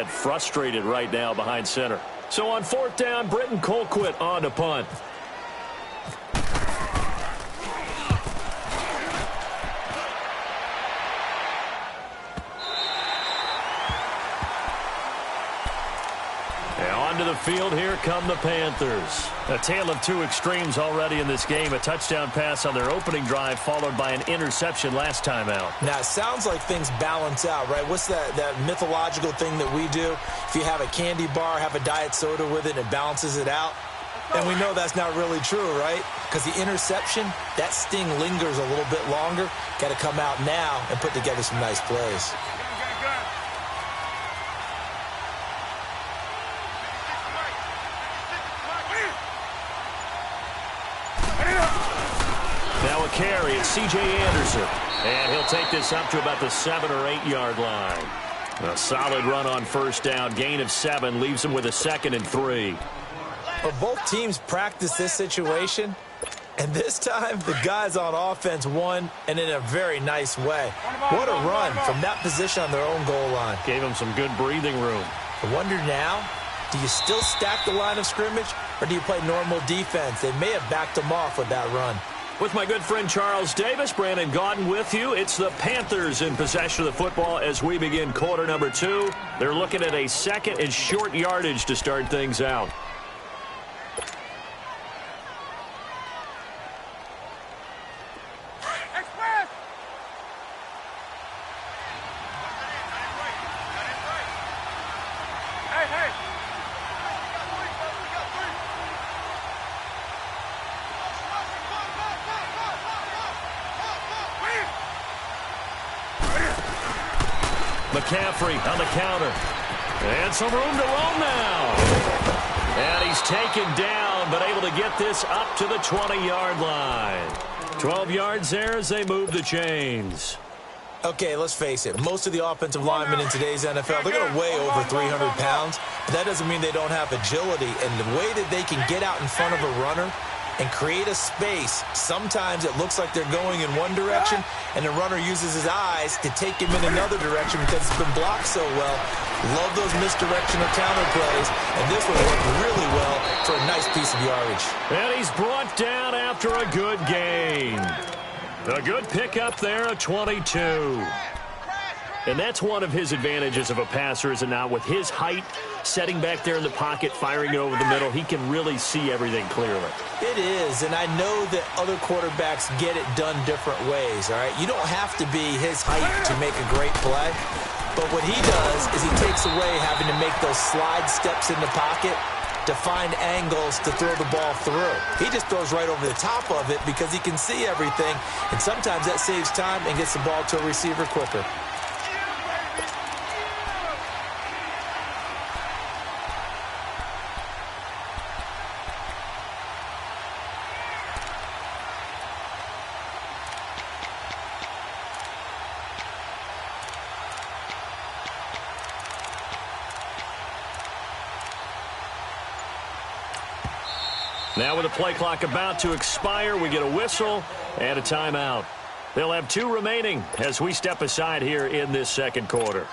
Frustrated right now behind center. So on fourth down, Britton Colquitt on to punt. And onto the field, here come the Panthers. A tale of two extremes already in this game. A touchdown pass on their opening drive, followed by an interception last time out. Now, it sounds like things balance out, right? What's that mythological thing that we do? If you have a candy bar, have a diet soda with it, it balances it out. And we know that's not really true, right? Because the interception, that sting lingers a little bit longer. Got to come out now and put together some nice plays. Now a carry, it's C.J. Anderson. And he'll take this up to about the 7 or 8 yard line. A solid run on first down. Gain of 7 leaves him with a 2nd and 3. Well, both teams practice this situation. And this time, the guys on offense won, and in a very nice way. What a run from that position on their own goal line. Gave them some good breathing room. I wonder now, do you still stack the line of scrimmage, or do you play normal defense? They may have backed them off with that run. With my good friend Charles Davis, Brandon Gaudin with you. It's the Panthers in possession of the football as we begin quarter number 2. They're looking at a 2nd and short yardage to start things out. McCaffrey on the counter. And some room to roam now. And he's taken down, but able to get this up to the 20-yard line. 12 yards there as they move the chains. Okay, let's face it. Most of the offensive linemen in today's NFL, they're going to weigh over 300 pounds. But that doesn't mean they don't have agility. And the way that they can get out in front of a runner and create a space, sometimes it looks like they're going in one direction, and the runner uses his eyes to take him in another direction because it's been blocked so well. Love those misdirection or counter plays, and this one worked really well for a nice piece of yardage. And he's brought down after a good gain. A good pickup there, a 22. And that's one of his advantages of a passer, is it not? With his height, setting back there in the pocket, firing it over the middle, he can really see everything clearly. It is, and I know that other quarterbacks get it done different ways, all right? You don't have to be his height to make a great play, but what he does is he takes away having to make those slide steps in the pocket to find angles to throw the ball through. He just throws right over the top of it because he can see everything, and sometimes that saves time and gets the ball to a receiver quicker. Now with the play clock about to expire, we get a whistle and a timeout. They'll have 2 remaining as we step aside here in this second quarter.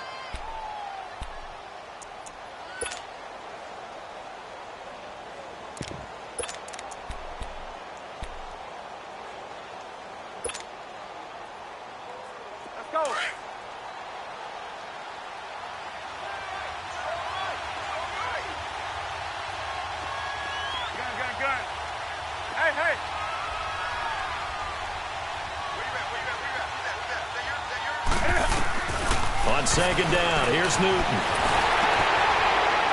Let's go. Hey. On second down, here's Newton.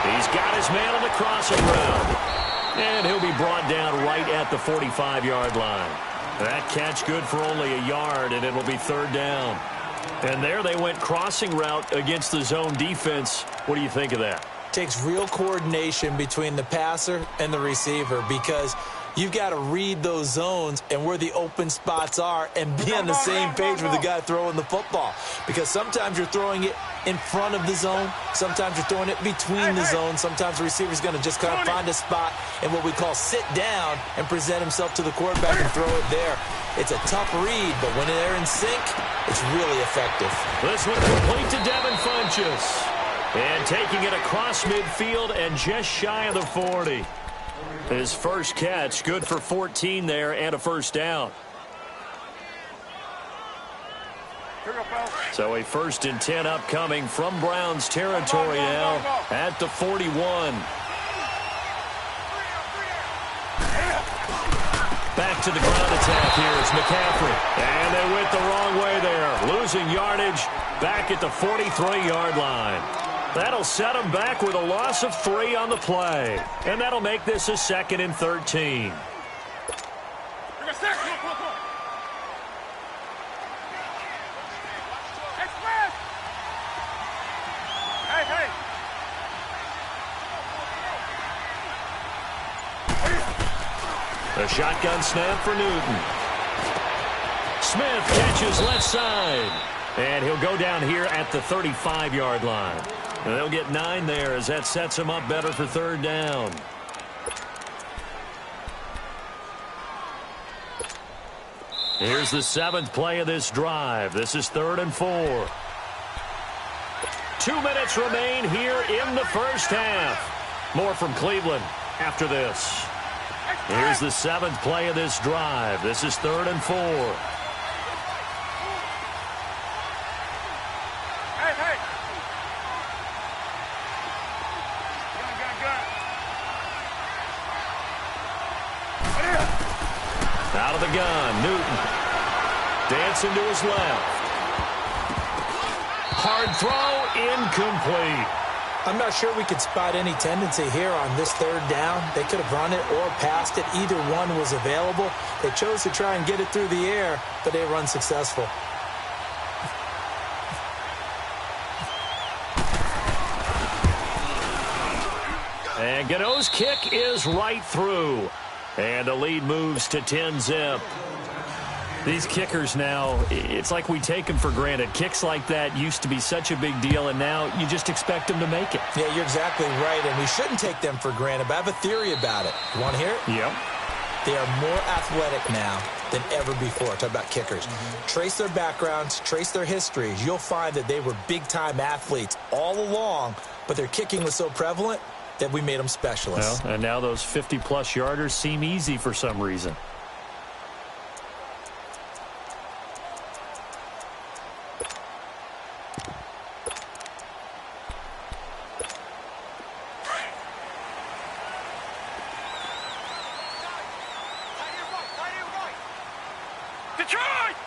He's got his man on the crossing route. And he'll be brought down right at the 45-yard line. That catch good for only a yard, and it'll be 3rd down. And there they went crossing route against the zone defense. What do you think of that? Takes real coordination between the passer and the receiver because you've got to read those zones and where the open spots are and be on the same page with the guy throwing the football. Because sometimes you're throwing it in front of the zone. Sometimes you're throwing it between the zones. Sometimes the receiver's going to just kind of find a spot and what we call sit down and present himself to the quarterback and throw it there. It's a tough read, but when they're in sync, it's really effective. This one complete to Devin Funchess. And taking it across midfield and just shy of the 40. His first catch, good for 14 there and a first down. So a 1st and 10 upcoming from Browns territory now at the 41. Back to the ground attack here. It's McCaffrey. And they went the wrong way there. Losing yardage back at the 43-yard line. That'll set them back with a loss of 3 on the play. And that'll make this a 2nd and 13. A shotgun snap for Newton. Smith catches left side. And he'll go down here at the 35-yard line. And they'll get 9 there as that sets him up better for 3rd down. Here's the 7th play of this drive. This is 3rd and 4. 2 minutes remain here in the first half. More from Cleveland after this. Here's the 7th play of this drive. This is 3rd and 4. Out of the gun, Newton. Dancing to his left. Hard throw, incomplete. I'm not sure we could spot any tendency here on this 3rd down. They could have run it or passed it. Either one was available. They chose to try and get it through the air, but they were unsuccessful. And Gano's kick is right through. And the lead moves to 10-zip. These kickers now, it's like we take them for granted. Kicks like that used to be such a big deal, and now you just expect them to make it. Yeah, you're exactly right, and we shouldn't take them for granted, but I have a theory about it. You want to hear it? Yep. They are more athletic now than ever before. Talk about kickers. Trace their backgrounds, trace their histories. You'll find that they were big-time athletes all along, but their kicking was so prevalent that we made them specialists. Well, and now those 50-plus yarders seem easy for some reason.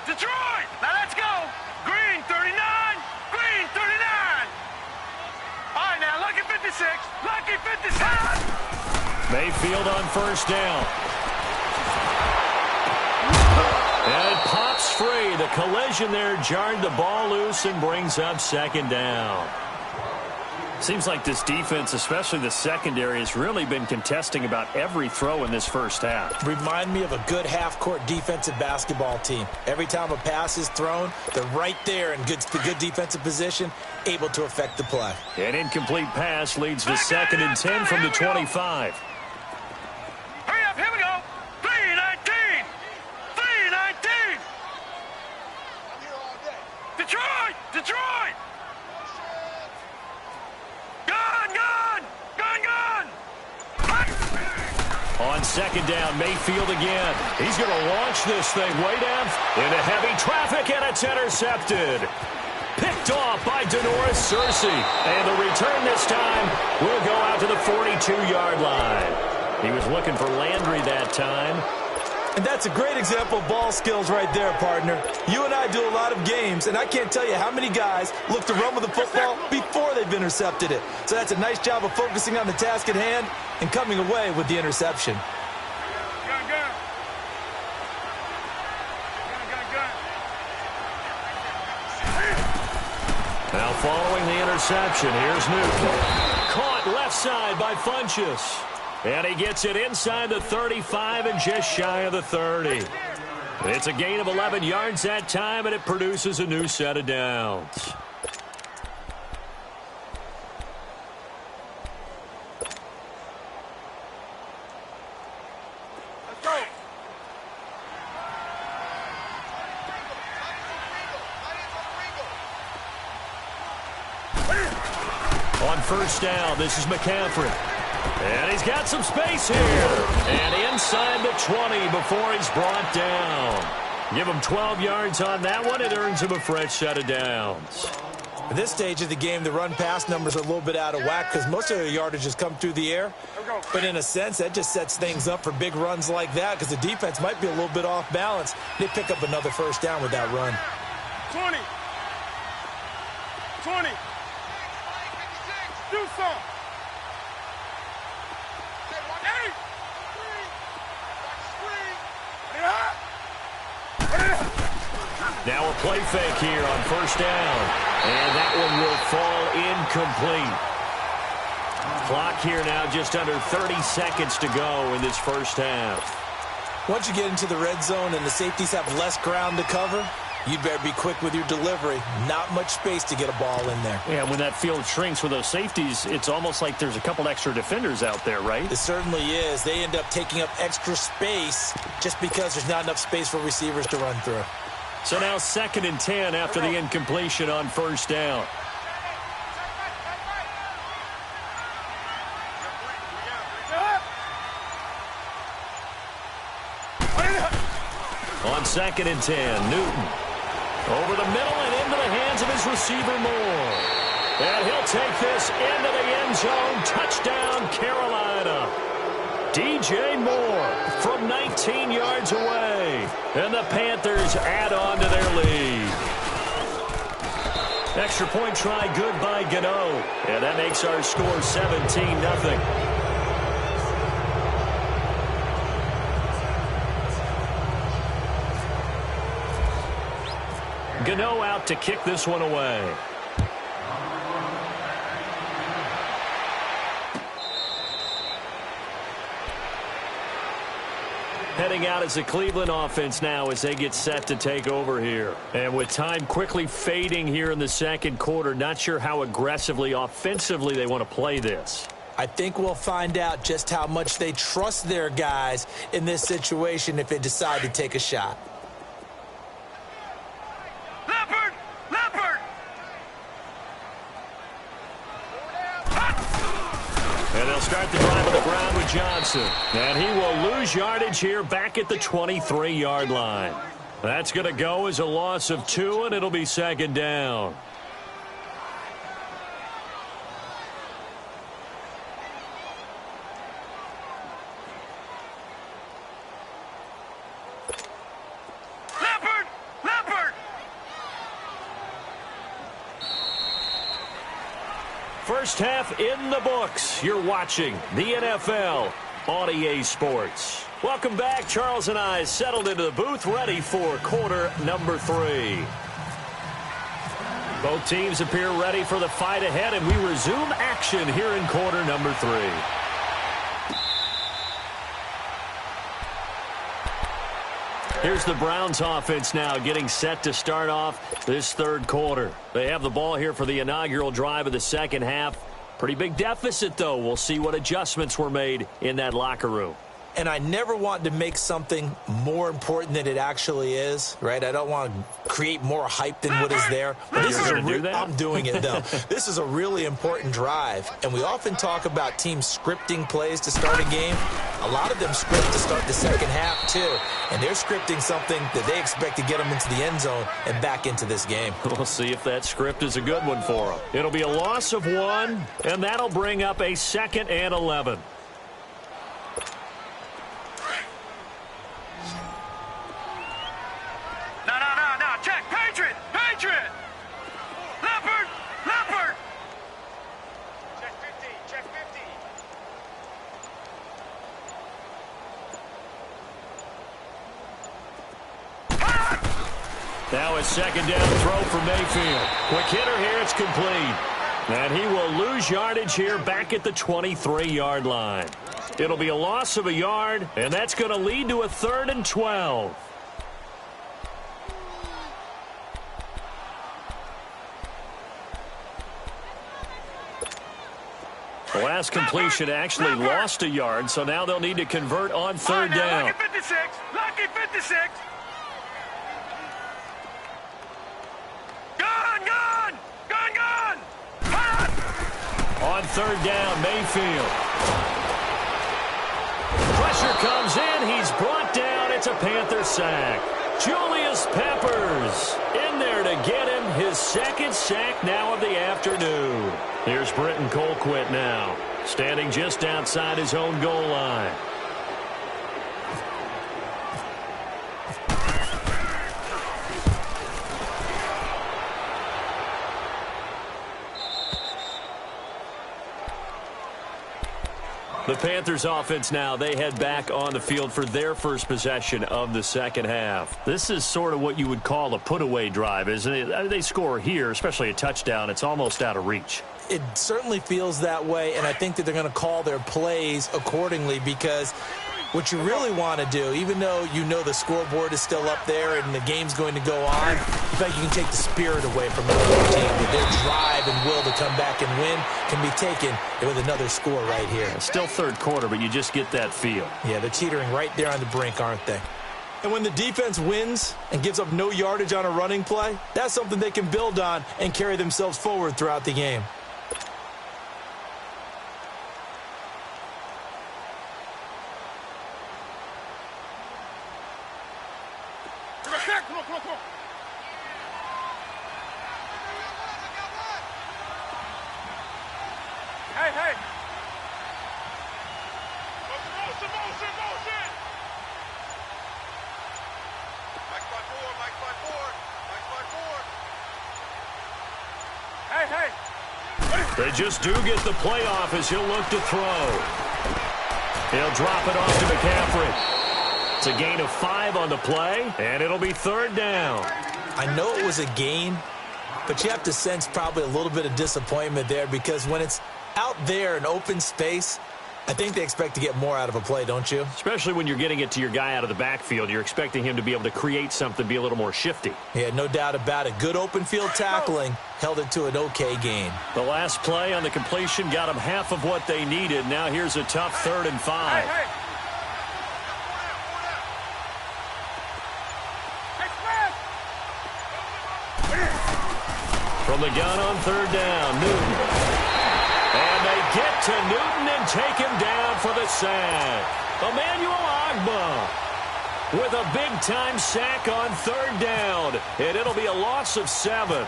Detroit! Now let's go! Green 39! Green 39! All right, now, lucky 56! Lucky 56! Mayfield on 1st down. And it pops free. The collision there jarred the ball loose and brings up 2nd down. Seems like this defense, especially the secondary, has really been contesting about every throw in this first half. Remind me of a good half-court defensive basketball team. Every time a pass is thrown, they're right there in good defensive position, able to affect the play. An incomplete pass leads to 2nd and 10 from the 25. Hurry up, here we go! 3-19! 3-19! Detroit! Detroit! On 2nd down, Mayfield again. He's going to launch this thing way down into heavy traffic, and it's intercepted. Picked off by Denoris Searcy. And the return this time will go out to the 42-yard line. He was looking for Landry that time. And that's a great example of ball skills right there, partner. You and I do a lot of games, and I can't tell you how many guys look to run with the football before they've intercepted it. So that's a nice job of focusing on the task at hand and coming away with the interception. Now following the interception, here's Newton. Caught left side by Funchess. And he gets it inside the 35 and just shy of the 30. It's a gain of 11 yards that time, and it produces a new set of downs. Let's go! first down. This is McCaffrey. And he's got some space here. And inside the 20 before he's brought down. Give him 12 yards on that one. It earns him a fresh set of downs. At this stage of the game, the run-pass numbers are a little bit out of whack because most of their yardage has come through the air. But in a sense, that just sets things up for big runs like that because the defense might be a little bit off balance. They pick up another first down with that run. 20. 20. Do some. Now a play fake here on first down. And that one will fall incomplete. Clock here now just under 30 seconds to go in this first half. Once you get into the red zone and the safeties have less ground to cover, you'd better be quick with your delivery. Not much space to get a ball in there. Yeah, when that field shrinks with those safeties, it's almost like there's a couple extra defenders out there, right? It certainly is. They end up taking up extra space just because there's not enough space for receivers to run through. So now 2nd and 10 after the incompletion on first down. On 2nd and 10, Newton. Over the middle and into the hands of his receiver, Moore. And he'll take this into the end zone. Touchdown, Carolina. DJ Moore from 19 yards away. And the Panthers add on to their lead. Extra point try good by Gano. And that makes our score 17-0. Gano out to kick this one away. Heading out as the Cleveland offense now as they get set to take over here. And with time quickly fading here in the second quarter, not sure how aggressively, offensively they want to play this. I think we'll find out just how much they trust their guys in this situation if they decide to take a shot. Leopard! Leopard! And they'll start the drive on the ground with Johnson. And he will lose yardage here back at the 23-yard line. That's going to go as a loss of 2, and it'll be 2nd down. Leopard! Leopard! First half in the books. You're watching the NFL on EA Sports. Welcome back. Charles and I settled into the booth ready for quarter number 3. Both teams appear ready for the fight ahead, and we resume action here in quarter number 3. Here's the Browns offense now getting set to start off this third quarter. They have the ball here for the inaugural drive of the second half. Pretty big deficit, though. We'll see what adjustments were made in that locker room. And I never want to make something more important than it actually is, right? I don't want to create more hype than what is there. But this is I'm doing it, though. This is a really important drive. And we often talk about teams scripting plays to start a game. A lot of them script to start the second half, too. And they're scripting something that they expect to get them into the end zone and back into this game. We'll see if that script is a good one for them. It'll be a loss of 1, and that'll bring up a 2nd and 11. Check, Patriot! Patriot! Leopard! Leopard! Check 50, check 50. Now a 2nd down throw for Mayfield. Quick hitter here, it's complete. And he will lose yardage here back at the 23-yard line. It'll be a loss of a yard, and that's going to lead to a 3rd and 12. The last completion actually lost a yard, so now they'll need to convert on 3rd down. Lucky 56! Lucky 56! Gun! Gun! Gun! Gun! On third down, Mayfield. Pressure comes in. He's brought down. It's a Panther sack. Julius Peppers in there to get him his second sack now of the afternoon. Here's Britton Colquitt now, standing just outside his own goal line. The Panthers offense now, they head back on the field for their first possession of the second half. This is sort of what you would call a put-away drive, isn't it? They score here, especially a touchdown. It's almost out of reach. It certainly feels that way, and I think that they're going to call their plays accordingly, because what you really want to do, even though you know the scoreboard is still up there and the game's going to go on, in fact, you can take the spirit away from another team. With their drive and will to come back and win can be taken with another score right here. It's still third quarter, but you just get that feel. Yeah, they're teetering right there on the brink, aren't they? And when the defense wins and gives up no yardage on a running play, that's something they can build on and carry themselves forward throughout the game. Come on. Hey. Motion. Mike by four. Hey. They just do get the playoff as he'll look to throw. He'll drop it off to McCaffrey. It's a gain of 5 on the play, and it'll be third down. I know it was a gain, but you have to sense probably a little bit of disappointment there, because when it's out there in open space, I think they expect to get more out of a play, don't you? Especially when you're getting it to your guy out of the backfield. You're expecting him to be able to create something, be a little more shifty. Yeah, no doubt about it. Good open field tackling held it to an okay gain. The last play on the completion got them half of what they needed. Now here's a tough 3rd and 5. Hey. From the gun on third down, Newton. And they get to Newton and take him down for the sack. Emmanuel Ogbah with a big-time sack on third down. And it'll be a loss of 7.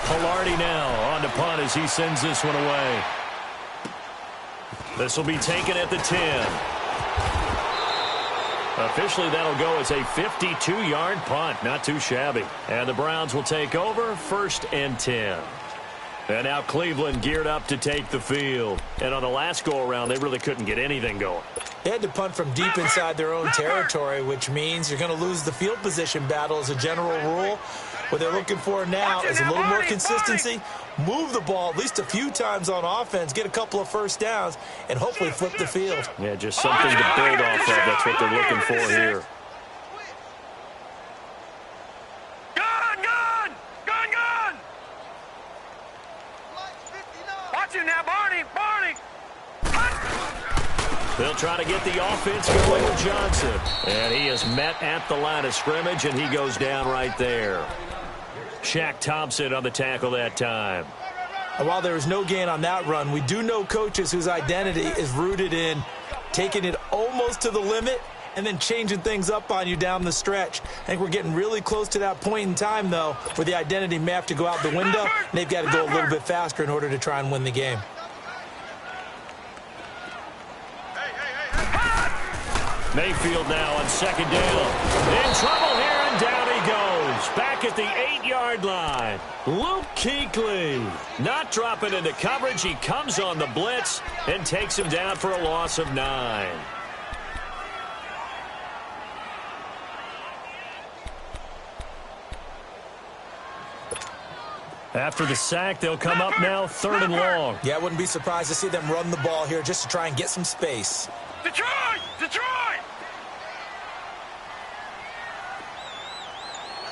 Pilardi now on to punt as he sends this one away. This will be taken at the 10. Officially, that'll go as a 52-yard punt. Not too shabby. And the Browns will take over 1st and 10. And now Cleveland geared up to take the field. And on the last go-around, they really couldn't get anything going. They had to punt from deep inside their own territory, which means you're going to lose the field position battle as a general rule. What they're looking for now is a little more consistency, move the ball at least a few times on offense, get a couple of first downs, and hopefully flip the field. Yeah, just something to build off of. That's what they're looking for here. Gun! Watch it now, Barney! They'll try to get the offense going with Johnson. And he is met at the line of scrimmage, and he goes down right there. Shaq Thompson on the tackle that time. And while there was no gain on that run, we do know coaches whose identity is rooted in taking it almost to the limit and then changing things up on you down the stretch. I think we're getting really close to that point in time, though, where the identity may have to go out the window, and they've got to go a little bit faster in order to try and win the game. Mayfield now on 2nd down. In trouble here, and down he goes. Back at the 8-yard line. Luke Kuechly not dropping into coverage. He comes on the blitz and takes him down for a loss of 9. After the sack, they'll come up now 3rd and long. Yeah, I wouldn't be surprised to see them run the ball here just to try and get some space. Detroit! I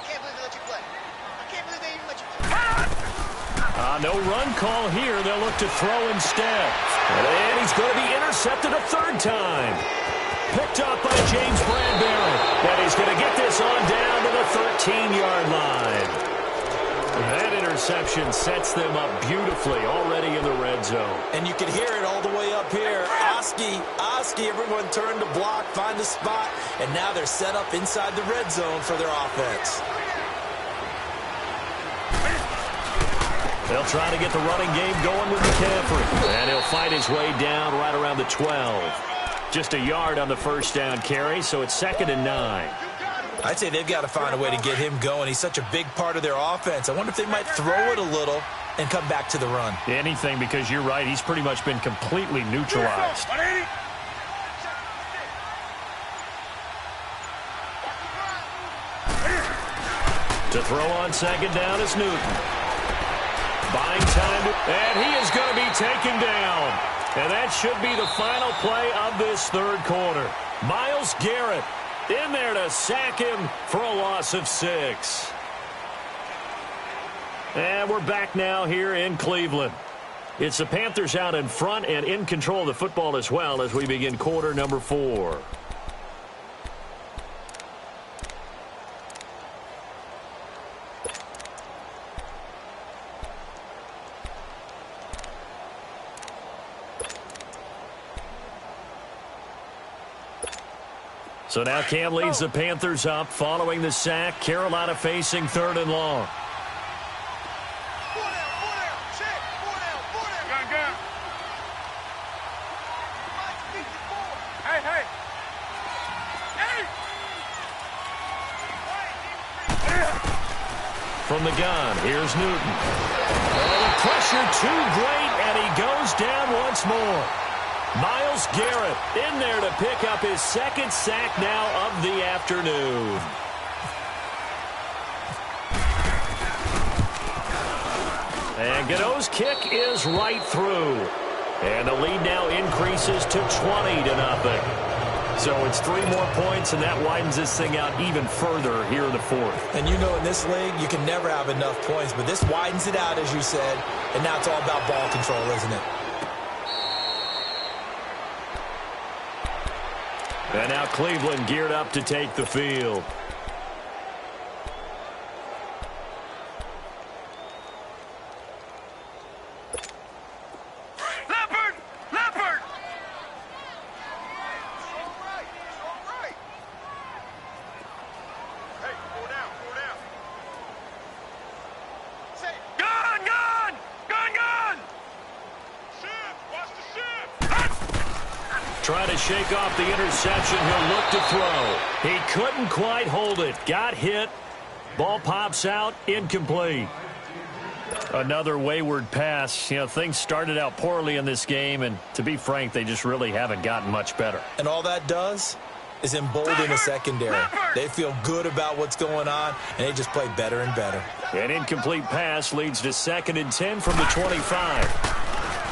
can't believe they let you play. I can't believe they even let you play. No run call here. They'll look to throw instead. And he's going to be intercepted a 3rd time. Picked up by James Bradbury. And he's going to get this on down to the 13-yard line. That interception sets them up beautifully already in the red zone. And you can hear it all the way up here. Oski, everyone turned to block, find a spot, and now they're set up inside the red zone for their offense. They'll try to get the running game going with McCaffrey. And he'll fight his way down right around the 12. Just a yard on the first down carry, so it's 2nd and 9. I'd say they've got to find a way to get him going. He's such a big part of their offense. I wonder if they might throw it a little and come back to the run. Anything, because you're right. He's pretty much been completely neutralized. To throw on 2nd down is Newton. Buying time, and he is going to be taken down. And that should be the final play of this third quarter. Myles Garrett in there to sack him for a loss of 6. And we're back now here in Cleveland. It's the Panthers out in front and in control of the football as well as we begin quarter number 4. So now Cam leads the Panthers up following the sack. Carolina facing 3rd and long. From the gun, here's Newton. Oh, the pressure too great, and he goes down once more. Myles Garrett in there to pick up his 2nd sack now of the afternoon. And Godot's kick is right through. And the lead now increases to 20-0. So it's 3 more points, and that widens this thing out even further here in the 4th. And you know in this league, you can never have enough points, but this widens it out, as you said, and now it's all about ball control, isn't it? And now Cleveland geared up to take the field. Leopard! Hey, go down. Gun! Ship! Watch the ship! Trying to shake off the interception. He'll look to throw. He couldn't quite hold it. Got hit. Ball pops out. Incomplete. Another wayward pass. You know, things started out poorly in this game, and to be frank, they just really haven't gotten much better. And all that does is embolden the secondary. They feel good about what's going on, and they just play better and better. An incomplete pass leads to 2nd and 10 from the 25.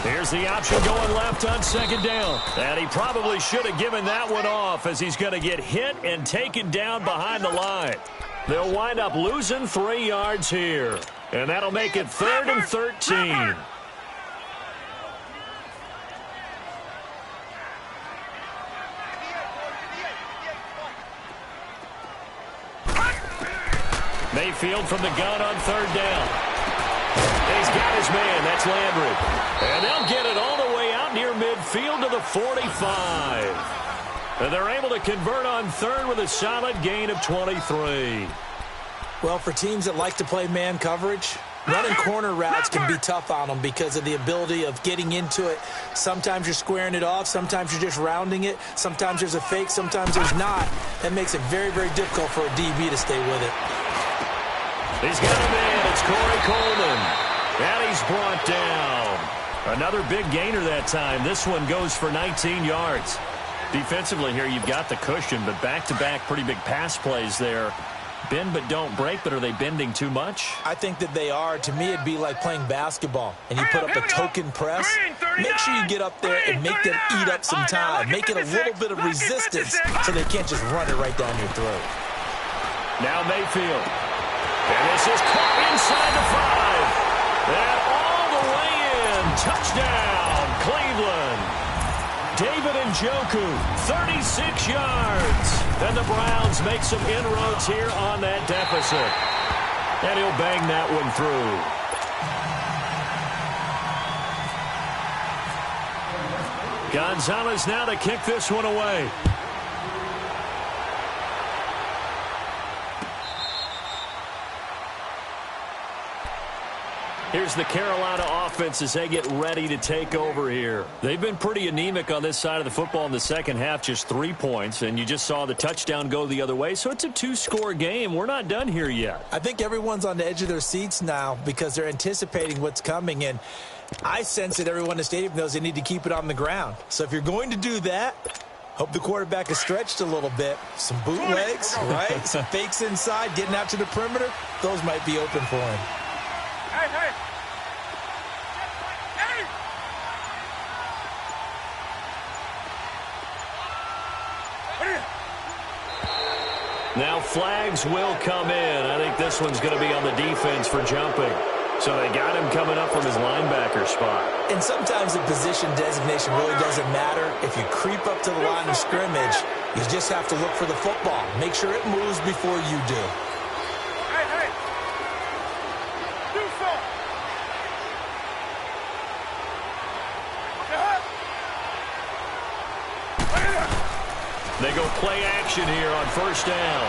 Here's the option going left on 2nd down. And he probably should have given that one off, as he's going to get hit and taken down behind the line. They'll wind up losing 3 yards here. And that'll make it 3rd and 13. Mayfield from the gun on 3rd down. He's got his man. That's Landry. And they'll get it all the way out near midfield to the 45. And they're able to convert on 3rd with a solid gain of 23. Well, for teams that like to play man coverage, running corner routes can be tough on them because of the ability of getting into it. Sometimes you're squaring it off. Sometimes you're just rounding it. Sometimes there's a fake. Sometimes there's not. That makes it very, very difficult for a DB to stay with it. He's got a man. It's Corey Coleman. And he's brought down. Another big gainer that time. This one goes for 19 yards. Defensively here, you've got the cushion, but back-to-back pretty big pass plays there. Bend but don't break, but are they bending too much? I think that they are. To me, it'd be like playing basketball, and you put up a token press. Make sure you get up there and make them eat up some time. Make it a little bit of resistance so they can't just run it right down your throat. Now Mayfield. And this is caught inside the 5. And all the way in. Touchdown, Cleveland. David Njoku, 36 yards. And the Browns make some inroads here on that deficit. And he'll bang that one through. Gonzalez now to kick this one away. Here's the Carolina offense as they get ready to take over here. They've been pretty anemic on this side of the football in the second half, just 3 points, and you just saw the touchdown go the other way, so it's a 2-score game. We're not done here yet. I think everyone's on the edge of their seats now because they're anticipating what's coming, and I sense that everyone in the stadium knows they need to keep it on the ground. So if you're going to do that, hope the quarterback is stretched a little bit. Some bootlegs, right? Some fakes inside, getting out to the perimeter. Those might be open for him. Hey, hey. Now flags will come in. I think this one's going to be on the defense for jumping. So they got him coming up from his linebacker spot. And sometimes the position designation really doesn't matter. If you creep up to the line of scrimmage, you just have to look for the football. Make sure it moves before you do. Hey, hey. Do something. They go play action here on first down.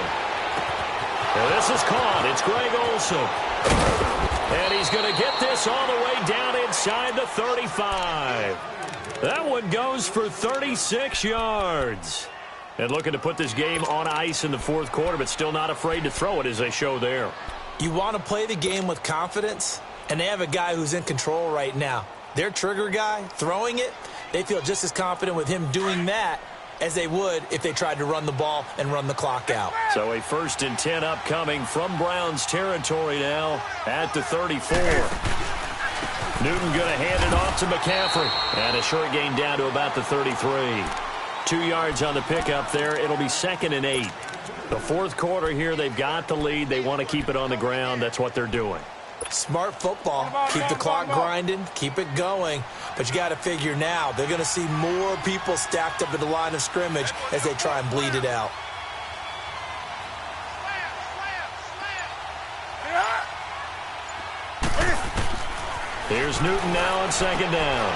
And this is caught. It's Greg Olsen. And he's going to get this all the way down inside the 35. That one goes for 36 yards. And looking to put this game on ice in the fourth quarter, but still not afraid to throw it as they show there. You want to play the game with confidence, and they have a guy who's in control right now. Their trigger guy, throwing it, they feel just as confident with him doing that as they would if they tried to run the ball and run the clock out. So a 1st and 10 upcoming from Browns territory now at the 34. Newton going to hand it off to McCaffrey. And a short gain down to about the 33. 2 yards on the pickup there. It'll be 2nd and 8. The fourth quarter here, they've got the lead. They want to keep it on the ground. That's what they're doing. Smart football. Keep the clock grinding. Keep it going. But you got to figure now they're going to see more people stacked up at the line of scrimmage as they try and bleed it out. Here's Newton now on 2nd down.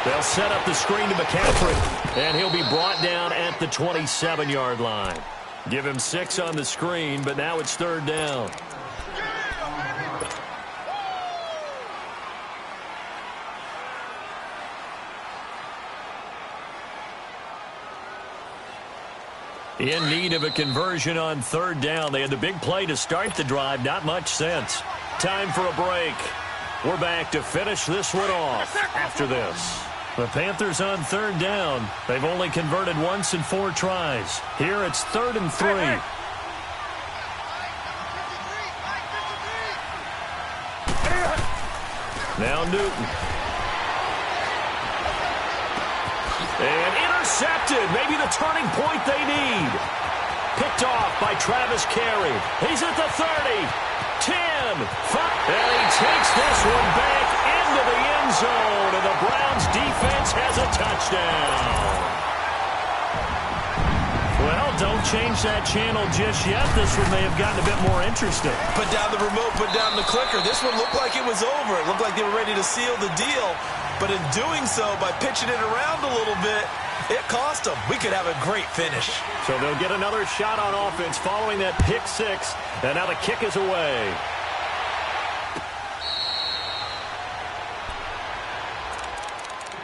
They'll set up the screen to McCaffrey, and he'll be brought down at the 27-yard line. Give him 6 on the screen, but now it's 3rd down. In need of a conversion on 3rd down. They had the big play to start the drive. Not much sense. Time for a break. We're back to finish this one off after this. The Panthers on 3rd down. They've only converted once in 4 tries. Here it's 3rd and 3. Now Newton. And intercepted. Maybe the turning point they need. Picked off by Travis Carey. He's at the 30. 10. 5. And he takes this one back into the end zone. And the Browns defense has a touchdown. Well, don't change that channel just yet. This one may have gotten a bit more interesting. Put down the remote, put down the clicker. This one looked like it was over. It looked like they were ready to seal the deal. But in doing so, by pitching it around a little bit, it cost them. We could have a great finish. So they'll get another shot on offense following that pick 6. And now the kick is away.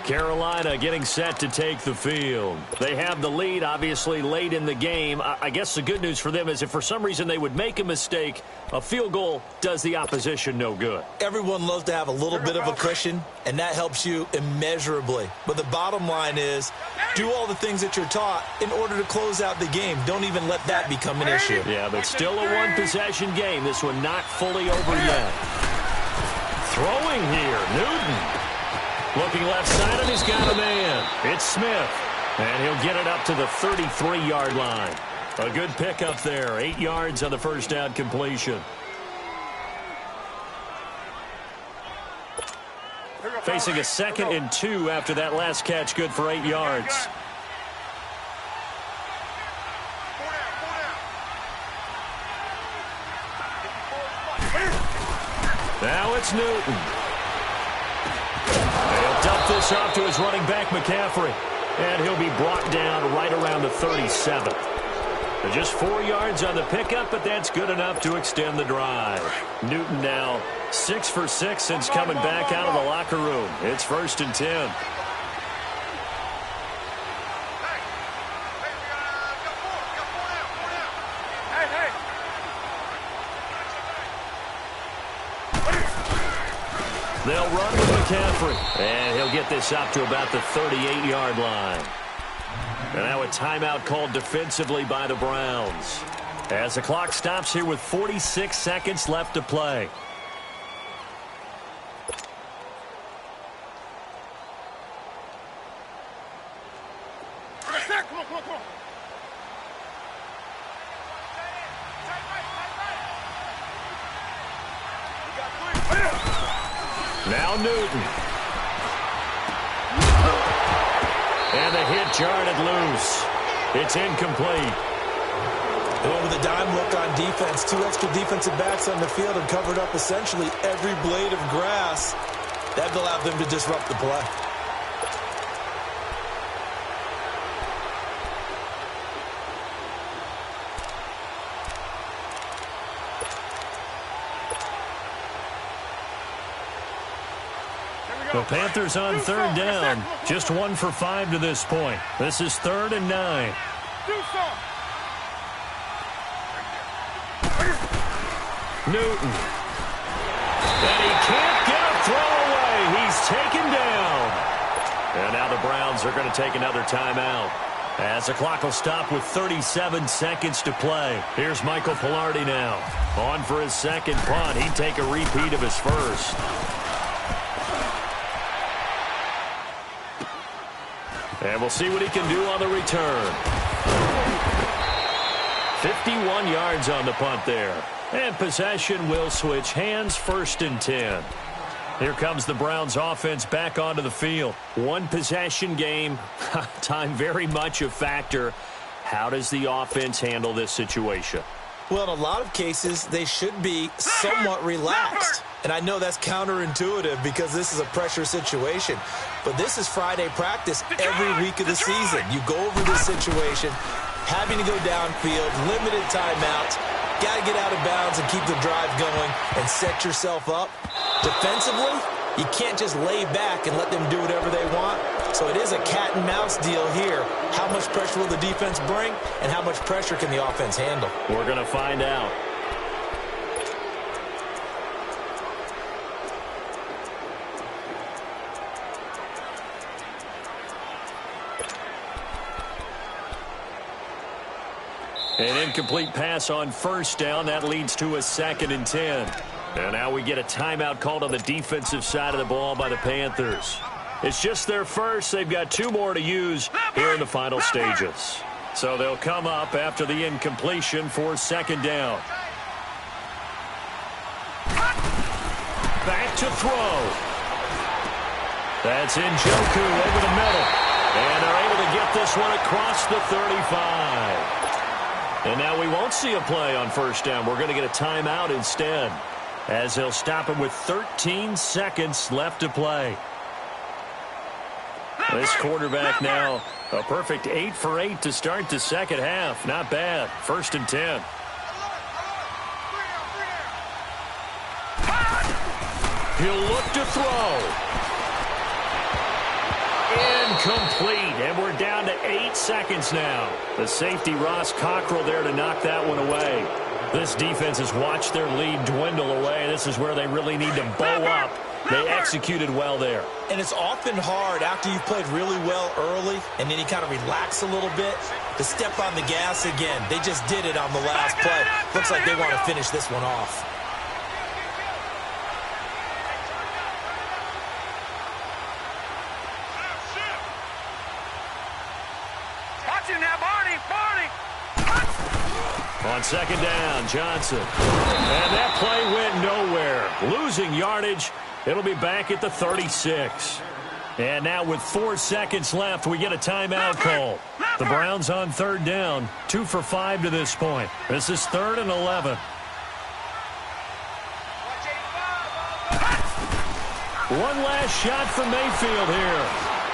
Carolina getting set to take the field. They have the lead, obviously, late in the game. I guess the good news for them is if for some reason they would make a mistake, a field goal does the opposition no good. Everyone loves to have a little bit of a cushion, and that helps you immeasurably. But the bottom line is, do all the things that you're taught in order to close out the game. Don't even let that become an issue. Yeah, but still a one-possession game. This one not fully over yet. Throwing here, Newton. Looking left side, and he's got a man. It's Smith. And he'll get it up to the 33-yard line. A good pickup there. 8 yards on the first down completion. Facing a 2nd and 2 after that last catch. Good for 8 yards. it's Newton. He'll dump this off to his running back, McCaffrey. And he'll be brought down right around the 37. Just 4 yards on the pickup, but that's good enough to extend the drive. Newton now 6 for 6 since coming back out of the locker room. It's 1st and 10. They'll run with McCaffrey, and he'll get this up to about the 38-yard line. And now a timeout called defensively by the Browns, as the clock stops here with 46 seconds left to play. Now Newton. And the hit jarred loose. It's incomplete. They went with a dime look on defense. 2 extra defensive backs on the field and covered up essentially every blade of grass. That allowed them to disrupt the play. The Panthers on 3rd down. Just 1 for 5 to this point. This is 3rd and 9. Newton. And he can't get a throw away. He's taken down. And now the Browns are going to take another timeout, as the clock will stop with 37 seconds to play. Here's Michael Pilardi now. On for his second punt. He'd take a repeat of his first. And we'll see what he can do on the return. 51 yards on the punt there. And possession will switch hands, 1st and 10. Here comes the Browns offense back onto the field. 1 possession game. Time very much a factor. How does the offense handle this situation? Well, in a lot of cases, they should be somewhat relaxed. And I know that's counterintuitive because this is a pressure situation. But this is Friday practice every week of the season. You go over this situation, having to go downfield, limited timeouts, got to get out of bounds and keep the drive going and set yourself up. Defensively, you can't just lay back and let them do whatever they want. So it is a cat and mouse deal here. How much pressure will the defense bring, and how much pressure can the offense handle? We're going to find out. An incomplete pass on 1st down. That leads to a 2nd and 10. And now we get a timeout called on the defensive side of the ball by the Panthers. It's just their first. They've got 2 more to use here in the final stages. So they'll come up after the incompletion for 2nd down. Back to throw. That's Njoku over the middle. And they're able to get this one across the 35. And now we won't see a play on 1st down. We're going to get a timeout instead, as they'll stop him with 13 seconds left to play. This quarterback now a perfect 8 for 8 to start the second half. Not bad. 1st and 10. He'll look to throw. Incomplete, and we're down to 8 seconds now. The safety, Ross Cockrell, there to knock that one away. This defense has watched their lead dwindle away. This is where they really need to bow up. They executed well there. And it's often hard after you've played really well early and then you kind of relax a little bit to step on the gas again. They just did it on the last play. Looks like they want to finish this one off. On 2nd down, Johnson. And that play went nowhere. Losing yardage. It'll be back at the 36. And now with 4 seconds left, we get a timeout call. The Browns on 3rd down. 2 for 5 to this point. This is 3rd and 11. One last shot for Mayfield here.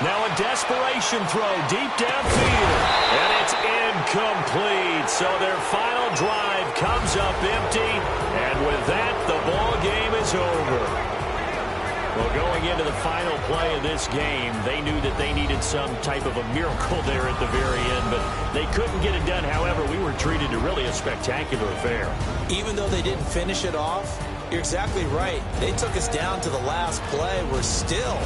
Now a desperation throw deep downfield. And it's incomplete. So their final drive comes up empty. And with that, the ball game is over. Well, going into the final play of this game, they knew that they needed some type of a miracle there at the very end, but they couldn't get it done. However, we were treated to really a spectacular affair. Even though they didn't finish it off, you're exactly right. They took us down to the last play. We're still,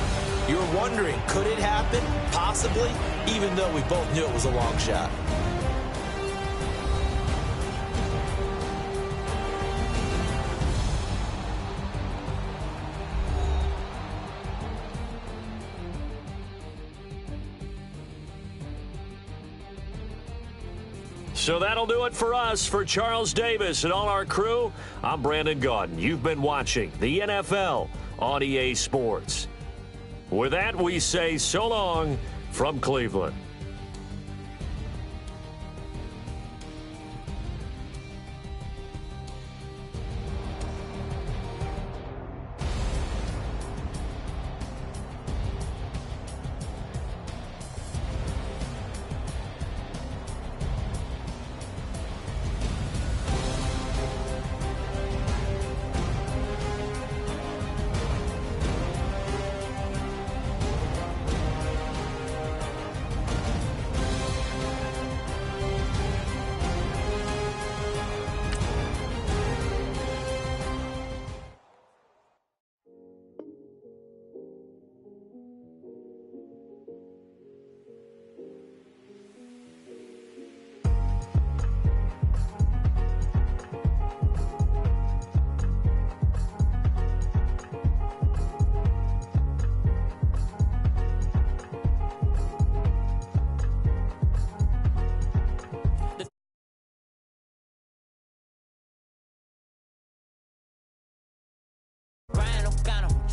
you're wondering, could it happen? Possibly, even though we both knew it was a long shot. So that'll do it for us. For Charles Davis and all our crew, I'm Brandon Gaudin. You've been watching the NFL on EA Sports. With that, we say so long from Cleveland.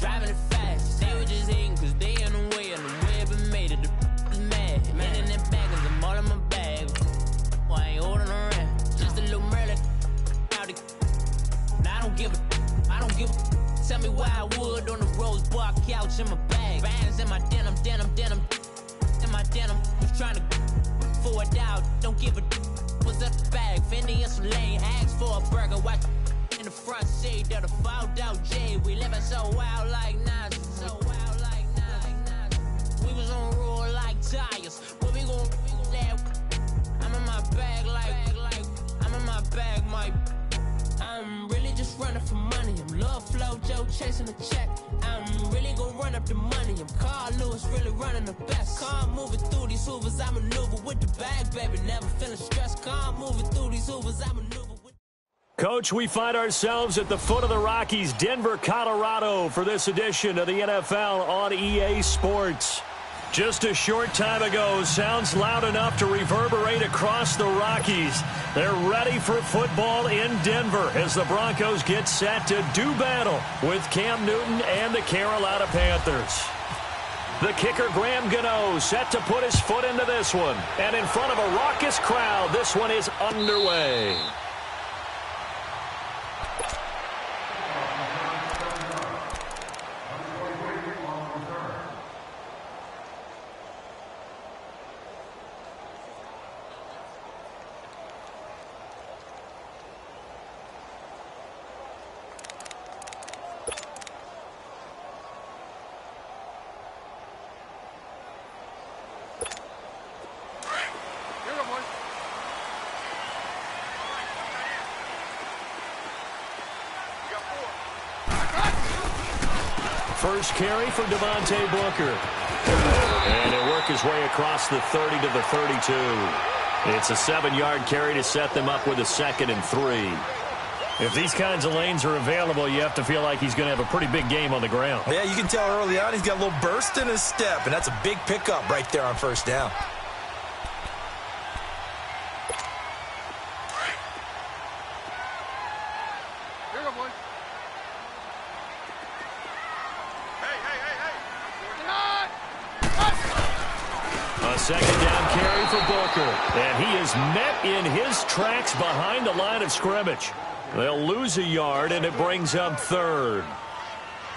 Driving it fast, they were just hating cause they in the way, and the way been made it, the mad. Man in that bag cause I'm all in my bag. Why I ain't holding around, just a little Merlin. Now I don't give a, tell me why I would on the rose bar couch in my bag. Bands in my denim, in my denim. Was trying to forward out, don't give a, was up the bag. Fendi and some lane, asked for a burger, watch in the front seat of the fouled out J. We living so wild like Nas, We was on roll like tires. What we gon' that? I'm in my bag like I'm in my bag, my. I'm really just running for money. I'm Love Flow Joe chasing the check. I'm really gon' run up the money. I'm Carl Lewis, really running the best. Calm moving through these hoovers, I maneuver with the bag, baby. Never feeling stressed. Calm moving through these hoovers, I maneuver. Coach, we find ourselves at the foot of the Rockies, Denver, Colorado, for this edition of the NFL on EA Sports. Just a short time ago, sounds loud enough to reverberate across the Rockies. They're ready for football in Denver as the Broncos get set to do battle with Cam Newton and the Carolina Panthers. The kicker, Graham Gano, set to put his foot into this one. And in front of a raucous crowd, this one is underway. First carry for Devontae Booker. And he'll work his way across the 30 to the 32. It's a 7-yard carry to set them up with a 2nd and 3. If these kinds of lanes are available, you have to feel like he's going to have a pretty big game on the ground. Yeah, you can tell early on he's got a little burst in his step, and that's a big pickup right there on first down. Second down carry for Booker. And he is met in his tracks behind the line of scrimmage. They'll lose a yard, and it brings up 3rd.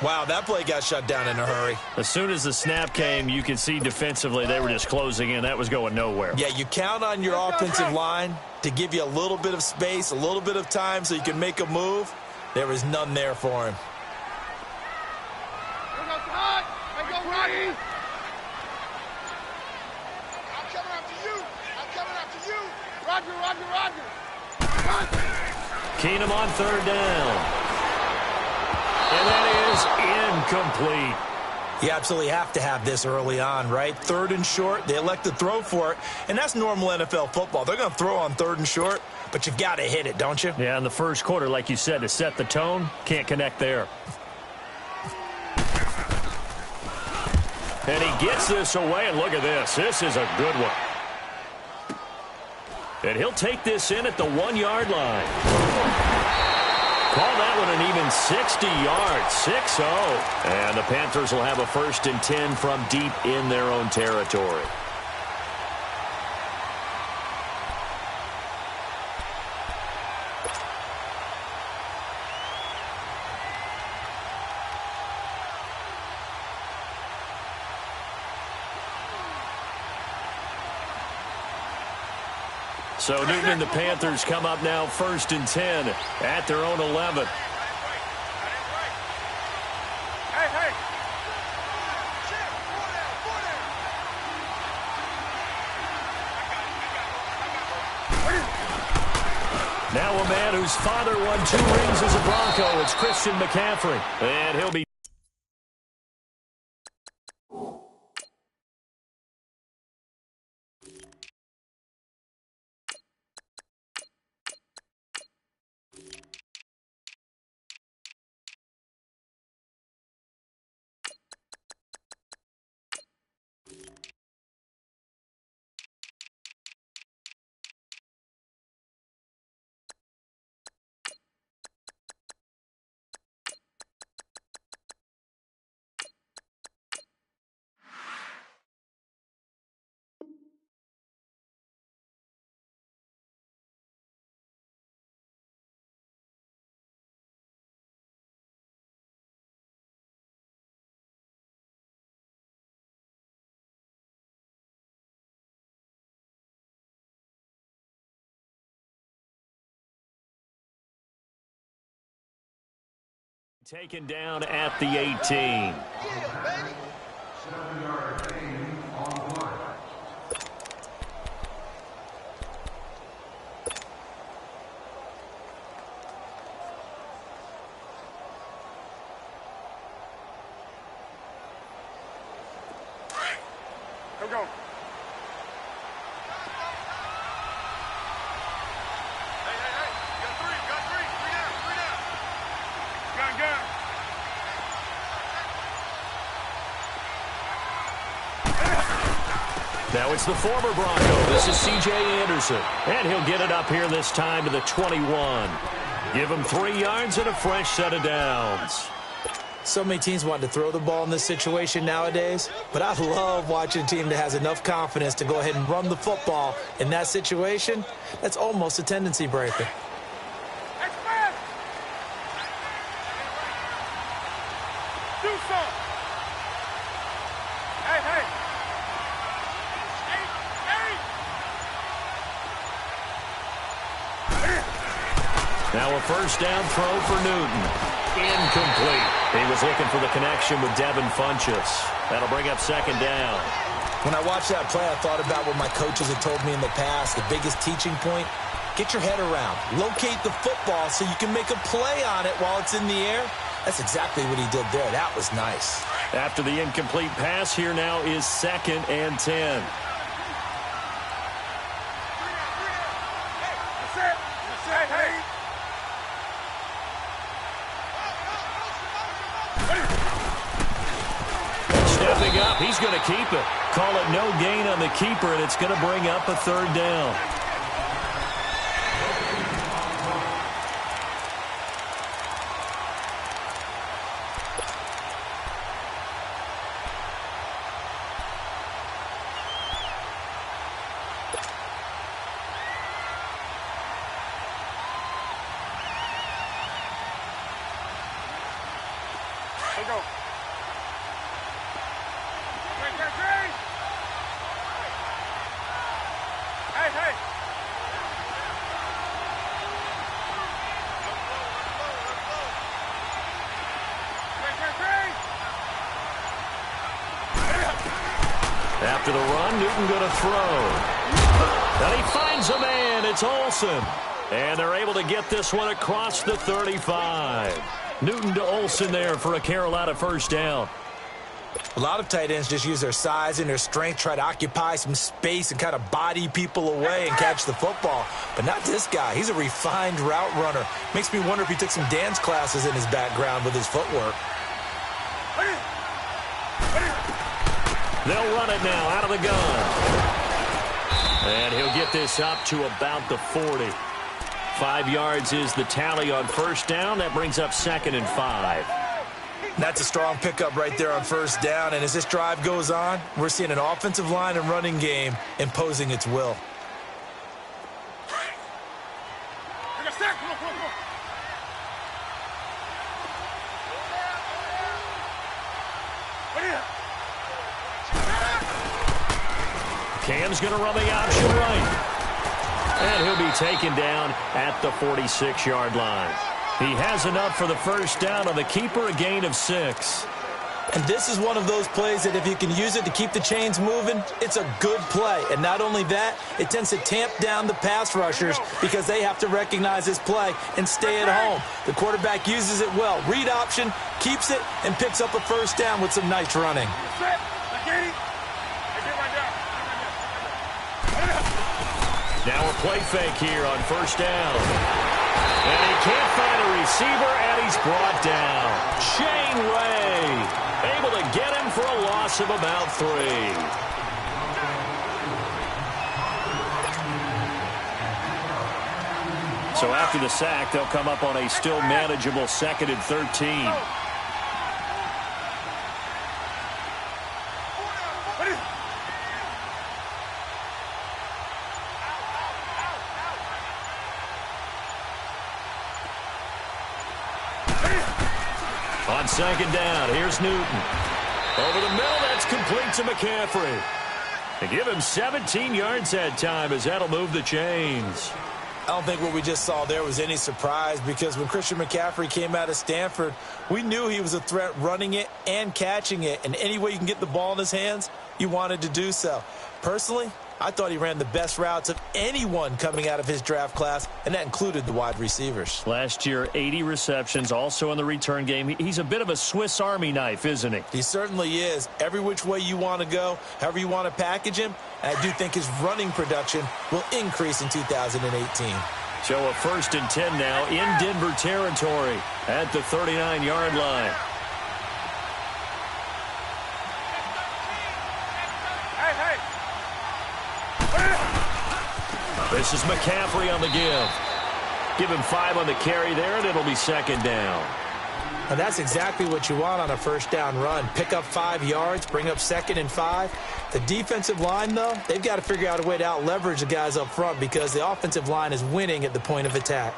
Wow, that play got shut down in a hurry. As soon as the snap came, you could see defensively they were just closing in. That was going nowhere. Yeah, you count on your offensive line to give you a little bit of space, a little bit of time so you can make a move. There was none there for him. Keenum on third down. And that is incomplete. You absolutely have to have this early on, right? Third and short, they elect to throw for it, and that's normal NFL football. They're going to throw on third and short, but you've got to hit it, don't you? Yeah, in the first quarter, like you said, to set the tone, can't connect there. And he gets this away, and look at this. This is a good one. And he'll take this in at the 1-yard line. Call that one an even 60 yards, 6-0. And the Panthers will have a 1st and 10 from deep in their own territory. So Newton and the Panthers come up now 1st and 10 at their own 11. Now a man whose father won 2 rings as a Bronco. It's Christian McCaffrey. And he'll be taken down at the 18. Go. Now it's the former Bronco. This is C.J. Anderson. And he'll get it up here this time to the 21. Give him 3 yards and a fresh set of downs. So many teams want to throw the ball in this situation nowadays, but I love watching a team that has enough confidence to go ahead and run the football in that situation. That's almost a tendency breaker. Do something. Hey. Now a first down throw for Newton. Incomplete. He was looking for the connection with Devin Funchess. That'll bring up 2nd down. When I watched that play, I thought about what my coaches had told me in the past. The biggest teaching point, get your head around. Locate the football so you can make a play on it while it's in the air. That's exactly what he did there. That was nice. After the incomplete pass, here now is 2nd and 10. Stepping up, he's going to keep it. Call it no gain on the keeper, and it's going to bring up a 3rd down. Go. After the run, Newton going to throw. And he finds a man. It's Olsen. And they're able to get this one across the 35. Newton to Olsen there for a Carolina first down. A lot of tight ends just use their size and their strength, try to occupy some space and kind of body people away and catch the football. But not this guy. He's a refined route runner. Makes me wonder if he took some dance classes in his background with his footwork. They'll run it now out of the gun. And he'll get this up to about the 40. 5 yards is the tally on first down. That brings up 2nd and 5. That's a strong pickup right there on first down. And as this drive goes on, we're seeing an offensive line and running game imposing its will. Cam's going to run the option right. And he'll be taken down at the 46-yard line. He has enough for the first down on the keeper, a gain of 6. And this is one of those plays that if you can use it to keep the chains moving, it's a good play. And not only that, it tends to tamp down the pass rushers because they have to recognize this play and stay at home. The quarterback uses it well. Read option, keeps it, and picks up a first down with some nice running. Now a play fake here on first down. And he can't find a receiver, and he's brought down. Shane Ray able to get him for a loss of about 3. So after the sack, they'll come up on a still manageable 2nd and 13. On 2nd down, here's Newton. Over the middle, that's complete to McCaffrey. They give him 17 yards that time as that'll move the chains. I don't think what we just saw there was any surprise because when Christian McCaffrey came out of Stanford, we knew he was a threat running it and catching it. And any way you can get the ball in his hands, you wanted to do so. Personally, I thought he ran the best routes of anyone coming out of his draft class, and that included the wide receivers. Last year, 80 receptions, also in the return game. He's a bit of a Swiss Army knife, isn't he? He certainly is. Every which way you want to go, however you want to package him, and I do think his running production will increase in 2018. So a 1st and 10 now in Denver territory at the 39-yard line. This is McCaffrey on the give. Give him 5 on the carry there, and it'll be 2nd down. And that's exactly what you want on a first down run. Pick up 5 yards, bring up 2nd and 5. The defensive line, though, they've got to figure out a way to out-leverage the guys up front because the offensive line is winning at the point of attack.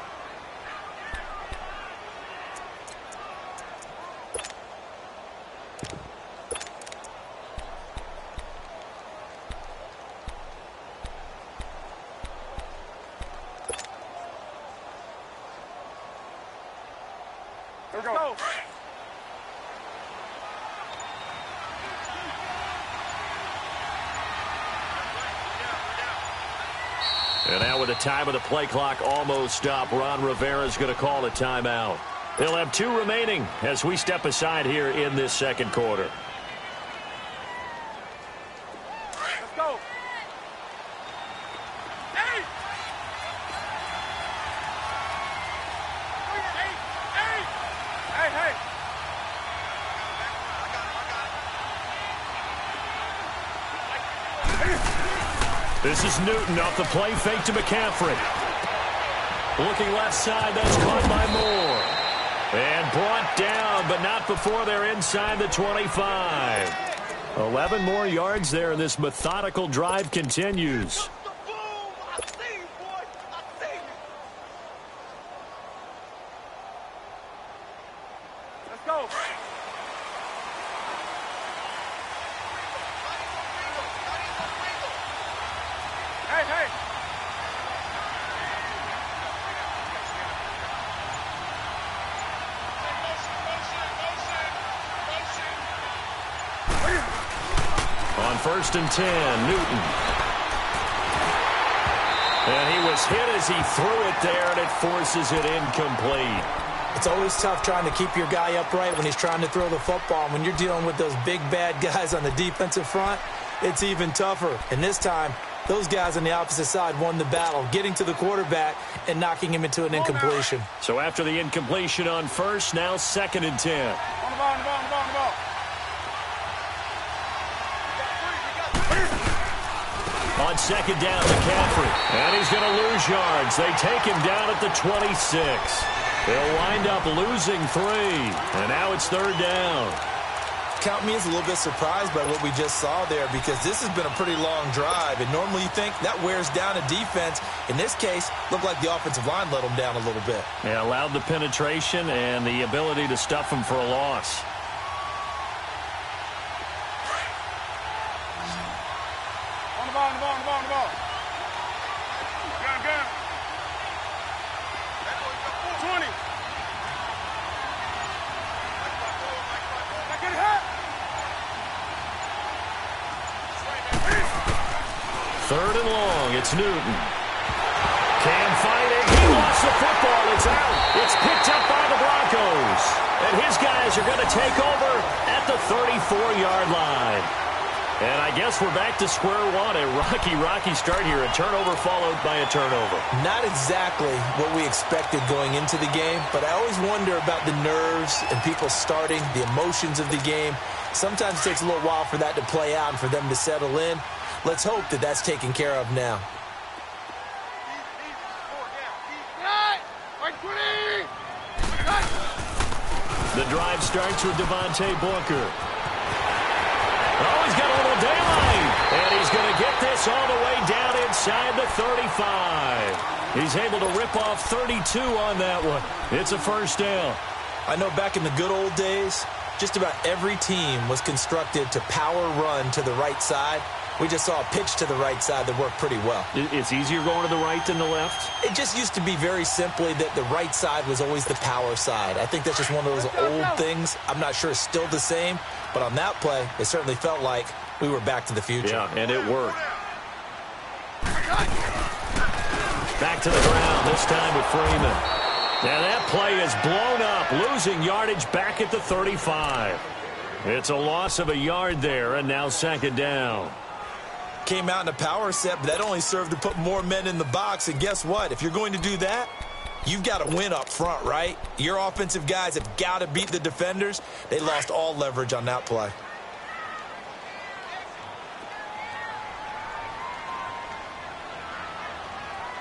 Here we go. And now with the time of the play clock almost up, Ron Rivera's going to call a timeout. They'll have 2 remaining as we step aside here in this 2nd quarter. Let's go. Hey! Hey! This is Newton off the play fake to McCaffrey. Looking left side, that's caught by Moore. And brought down, but not before they're inside the 25. 11 more yards there, and this methodical drive continues. Let's go. Hey! On 1st and 10, Newton. And he was hit as he threw it there, and it forces it incomplete. It's always tough trying to keep your guy upright when he's trying to throw the football. When you're dealing with those big, bad guys on the defensive front, it's even tougher. And this time, those guys on the opposite side won the battle, getting to the quarterback and knocking him into an incompletion. So after the incompletion on 1st, now 2nd and 10. On the ball. On 2nd down, McCaffrey. And he's going to lose yards. They take him down at the 26. They'll wind up losing 3. And now it's 3rd down. Count me as a little bit surprised by what we just saw there, because this has been a pretty long drive, and normally you think that wears down a defense. In this case, looked like the offensive line let them down a little bit. Yeah, allowed the penetration and the ability to stuff them for a loss. On the ball. Gun. 20. Get hit. 3rd and long, it's Newton. Can't find it. He lost the football. It's out. It's picked up by the Broncos. And his guys are going to take over at the 34-yard line. And I guess we're back to square one. A rocky start here. A turnover followed by a turnover. Not exactly what we expected going into the game, but I always wonder about the nerves and people starting, the emotions of the game. Sometimes it takes a little while for that to play out and for them to settle in. Let's hope that that's taken care of now. The drive starts with Devontae Booker. Oh, he's got a little daylight. And he's going to get this all the way down inside the 35. He's able to rip off 32 on that one. It's a 1st down. I know back in the good old days, just about every team was constructed to power run to the right side. We just saw a pitch to the right side that worked pretty well. It's easier going to the right than the left? It just used to be very simply that the right side was always the power side. I think that's just one of those old things. I'm not sure it's still the same, but on that play, it certainly felt like we were back to the future. Yeah, and it worked. Back to the ground, this time with Freeman. And that play is blown up, losing yardage back at the 35. It's a loss of a yard there, and now 2nd down. Came out in a power set, but that only served to put more men in the box. And guess what? If you're going to do that, you've got to win up front, right? Your offensive guys have got to beat the defenders. They lost all leverage on that play.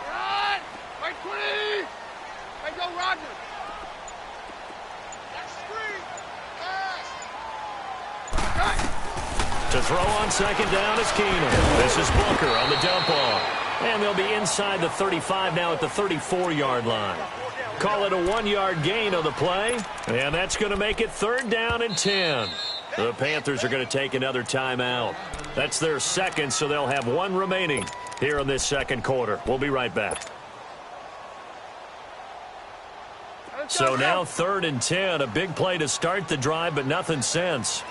Run! Right 20! Right, go, Roger! Next screen! Pass! To throw on 2nd down is Keenum. This is Booker on the dump off. And they'll be inside the 35 now at the 34-yard line. Call it a 1-yard gain on the play. And that's going to make it 3rd down and 10. The Panthers are going to take another timeout. That's their 2nd, so they'll have 1 remaining here in this 2nd quarter. We'll be right back. So now 3rd and 10. A big play to start the drive, but nothing since.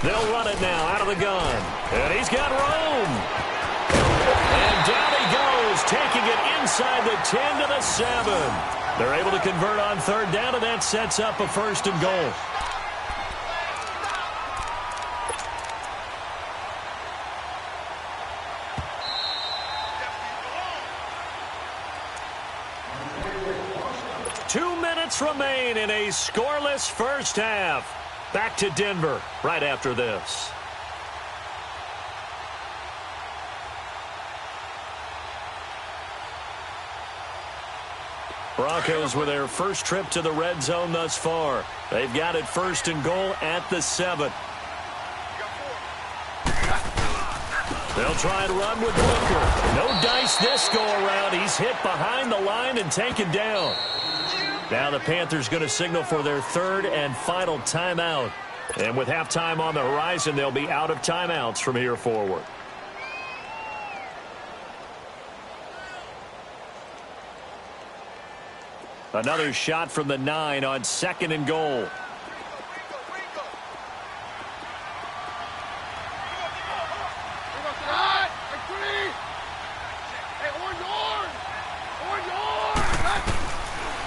They'll run it now out of the gun. And he's got room. And down he goes, taking it inside the 10 to the 7. They're able to convert on 3rd down, and that sets up a 1st and goal. Two minutes remain in a scoreless first half. Back to Denver right after this. Broncos with their first trip to the red zone thus far. They've got it 1st and goal at the 7. They'll try and run with Booker. No dice this go around. He's hit behind the line and taken down. Now the Panthers going to signal for their 3rd and final timeout. And with halftime on the horizon, they'll be out of timeouts from here forward. Another shot from the 9 on 2nd and goal.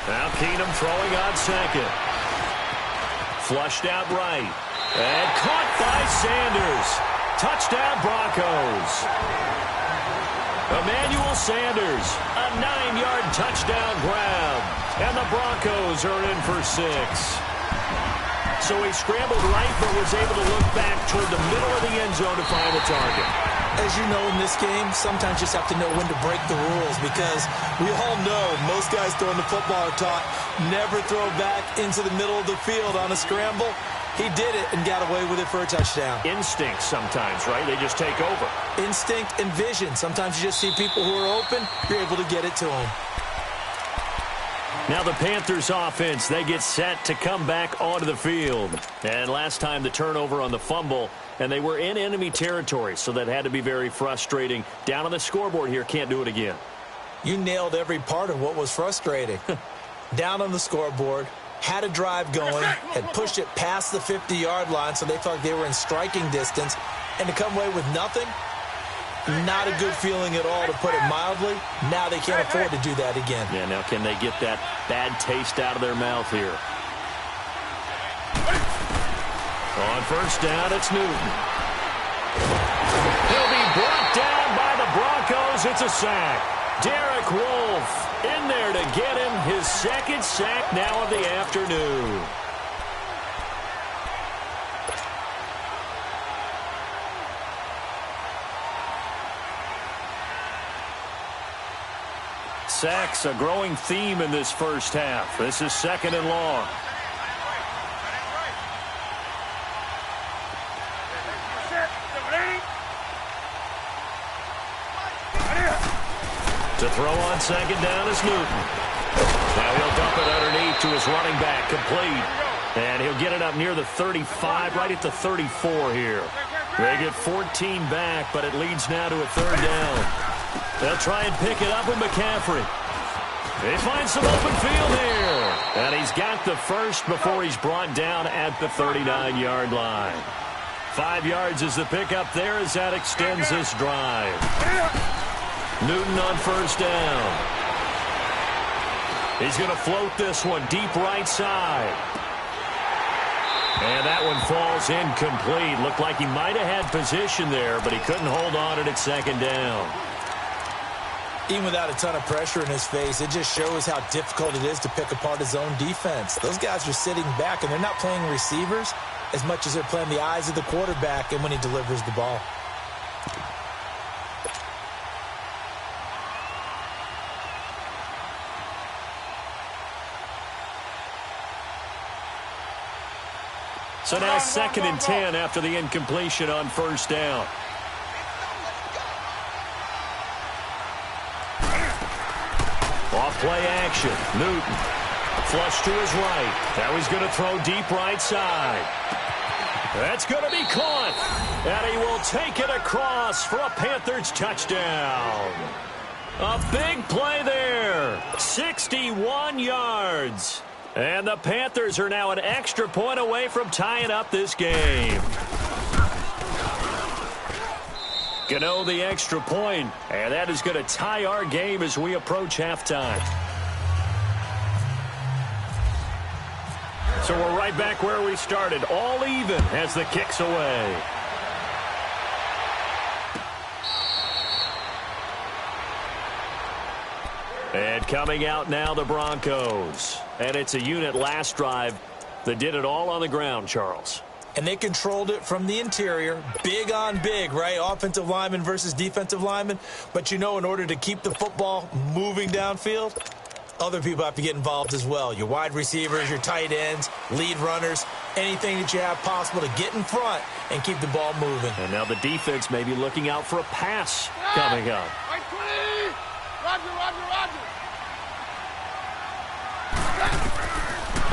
Now Keenum throwing on 2nd. Flushed out right. And caught by Sanders. Touchdown Broncos. Emmanuel Sanders, a 9-yard touchdown grab. And the Broncos are in for 6. So he scrambled right, but was able to look back toward the middle of the end zone to find the target. As you know, in this game, sometimes you just have to know when to break the rules, because we all know most guys throwing the football are taught never throw back into the middle of the field on a scramble. He did it and got away with it for a touchdown. Instinct sometimes, right? They just take over. Instinct and vision. Sometimes you just see people who are open, you're able to get it to them. Now the Panthers offense, they get set to come back onto the field. And last time the turnover on the fumble, and they were in enemy territory, so that had to be very frustrating. Down on the scoreboard here, can't do it again. You nailed every part of what was frustrating. Down on the scoreboard, had a drive going, had pushed it past the 50-yard line, so they thought they were in striking distance, and to come away with nothing, not a good feeling at all, to put it mildly. Now they can't afford to do that again. Yeah, now can they get that bad taste out of their mouth here? On first down, it's Newton. He'll be brought down by the Broncos. It's a sack. Derek Wolfe in there to get him his 2nd sack now of the afternoon. Sacks, a growing theme in this first half. This is 2nd and long. To throw on 2nd down is Newton. Now he'll dump it underneath to his running back, complete. And he'll get it up near the 35, right at the 34 here. They get 14 back, but it leads now to a 3rd down. They'll try and pick it up with McCaffrey. They find some open field here. And he's got the first before he's brought down at the 39-yard line. 5 yards is the pickup there as that extends this drive. Newton on first down. He's going to float this one deep right side. And that one falls incomplete. Looked like he might have had position there, but he couldn't hold on it at 2nd down. Even without a ton of pressure in his face, it just shows how difficult it is to pick apart his own defense. Those guys are sitting back, and they're not playing receivers as much as they're playing the eyes of the quarterback and when he delivers the ball. So now 2nd and 10 after the incompletion on first down. Off play action. Newton. Flush to his right. Now he's going to throw deep right side. That's going to be caught. And he will take it across for a Panthers touchdown. A big play there. 61 yards. And the Panthers are now an extra point away from tying up this game. Gano the extra point, and that is going to tie our game as we approach halftime. So we're right back where we started, all even as the kick's away. And coming out now, the Broncos. And it's a unit last drive that did it all on the ground, Charles. And they controlled it from the interior, big on big, right? Offensive lineman versus defensive lineman. But, you know, in order to keep the football moving downfield, other people have to get involved as well. Your wide receivers, your tight ends, lead runners, anything that you have possible to get in front and keep the ball moving. And now the defense may be looking out for a pass coming up. Roger.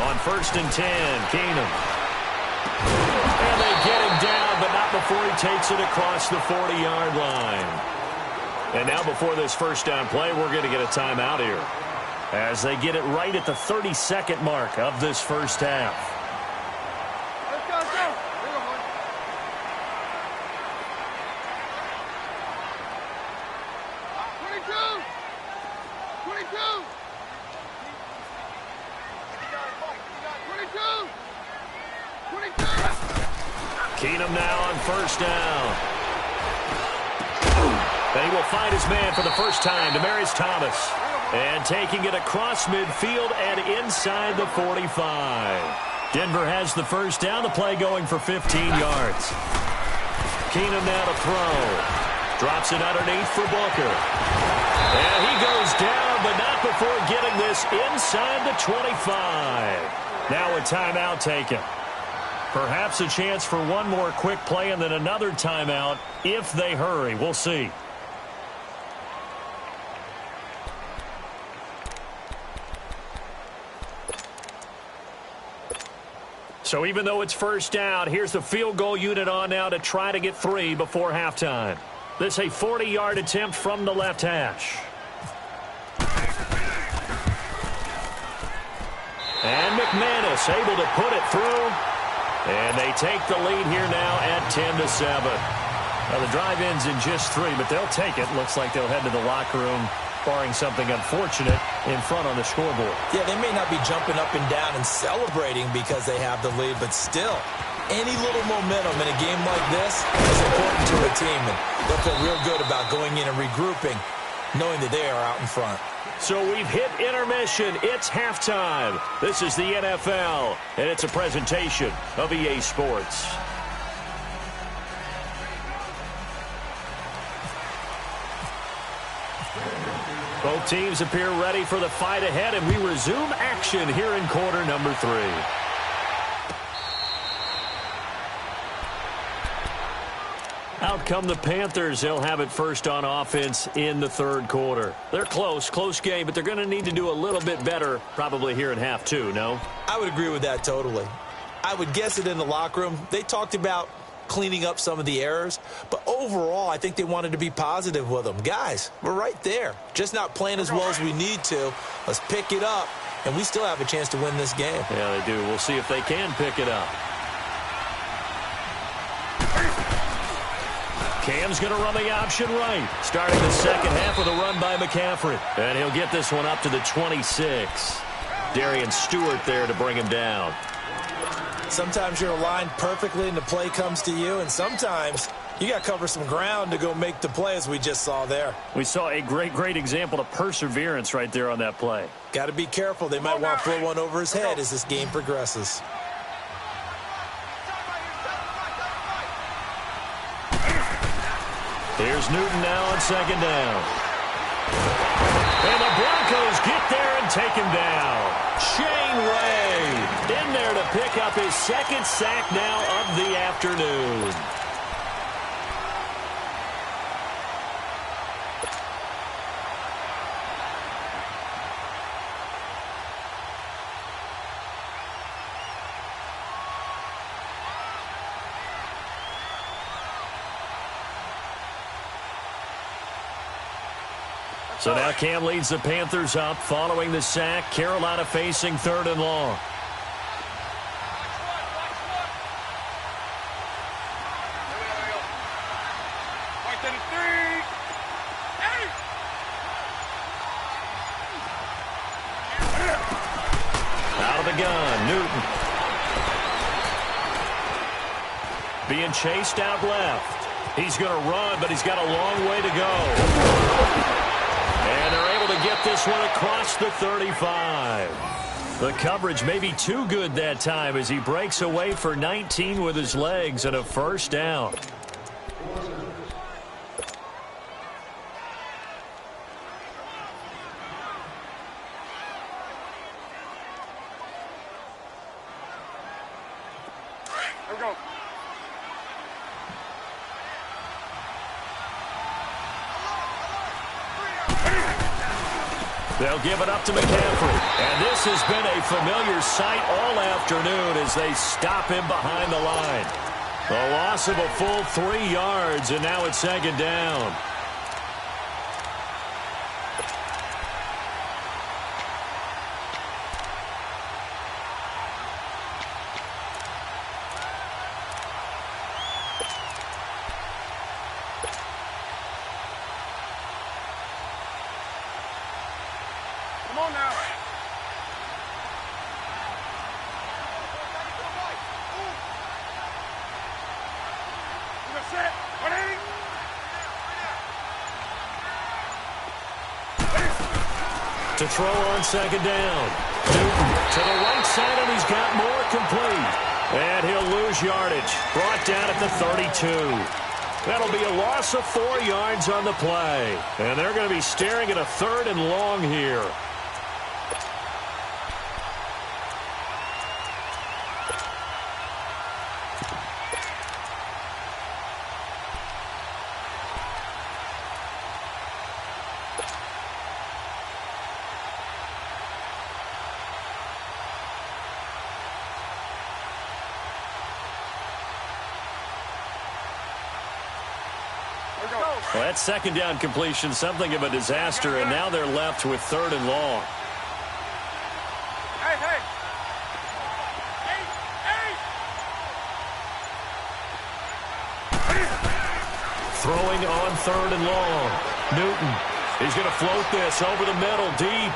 On 1st and 10, Keenum. And they get him down, but not before he takes it across the 40-yard line. And now before this first down play, we're going to get a timeout here. as they get it right at the 32nd mark of this first half. Let's go, let's go. Here we go, boy. 22. Keenum now on first down. And he will find his man for the first time, Demaryius Thomas. And taking it across midfield and inside the 45. Denver has the first down, the play going for 15 yards. Keenum now to throw. Drops it underneath for Booker. And he goes down, but not before getting this inside the 25. Now a timeout taken. Perhaps a chance for one more quick play and then another timeout if they hurry. We'll see. So even though it's first down, here's the field goal unit on now to try to get 3 before halftime. This a 40-yard attempt from the left hash. And McManus able to put it through. And they take the lead here now at 10-7. Now the drive ends in just 3, but they'll take it. Looks like they'll head to the locker room, barring something unfortunate, in front on the scoreboard. Yeah, they may not be jumping up and down and celebrating because they have the lead, but still, any little momentum in a game like this is important to a team, and they'll feel real good about going in and regrouping, knowing that they are out in front. So we've hit intermission. It's halftime. This is the NFL, and it's a presentation of EA Sports. Both teams appear ready for the fight ahead, and we resume action here in quarter number 3. Out come the Panthers. They'll have it first on offense in the third quarter. They're close game, but they're going to need to do a little bit better probably here in half 2, no? I would agree with that totally. I would guess it in the locker room. They talked about cleaning up some of the errors, but overall, I think they wanted to be positive with them. Guys, we're right there. Just not playing as well as we need to. Let's pick it up, and we still have a chance to win this game. Yeah, they do. We'll see if they can pick it up. Cam's going to run the option right. Starting the second half with a run by McCaffrey. And he'll get this one up to the 26. Darian Stewart there to bring him down. Sometimes you're aligned perfectly and the play comes to you, and sometimes you got to cover some ground to go make the play, as we just saw there. We saw a great example of perseverance right there on that play. Got to be careful. They might want to throw one over his head as this game progresses. Here's Newton now on second down. And the Broncos get there and take him down. Shane Ray in there to pick up his second sack now of the afternoon. So now Cam leads the Panthers up following the sack. Carolina facing 3rd and long. Out of the gun, Newton. Being chased out left. He's going to run, but he's got a long way to go. And they're able to get this one across the 35. The coverage may be too good that time as he breaks away for 19 with his legs and a first down. Here we go. They'll give it up to McCaffrey. And this has been a familiar sight all afternoon as they stop him behind the line. A loss of a full 3 yards, and now it's second down. To throw on second down. Newton to the right side, and he's got more complete. And he'll lose yardage. Brought down at the 32. That'll be a loss of 4 yards on the play. And they're going to be staring at a 3rd and long here. Well, that second down completion, something of a disaster, and now they're left with 3rd and long. Hey. Throwing on 3rd and long. Newton, he's going to float this over the middle, deep.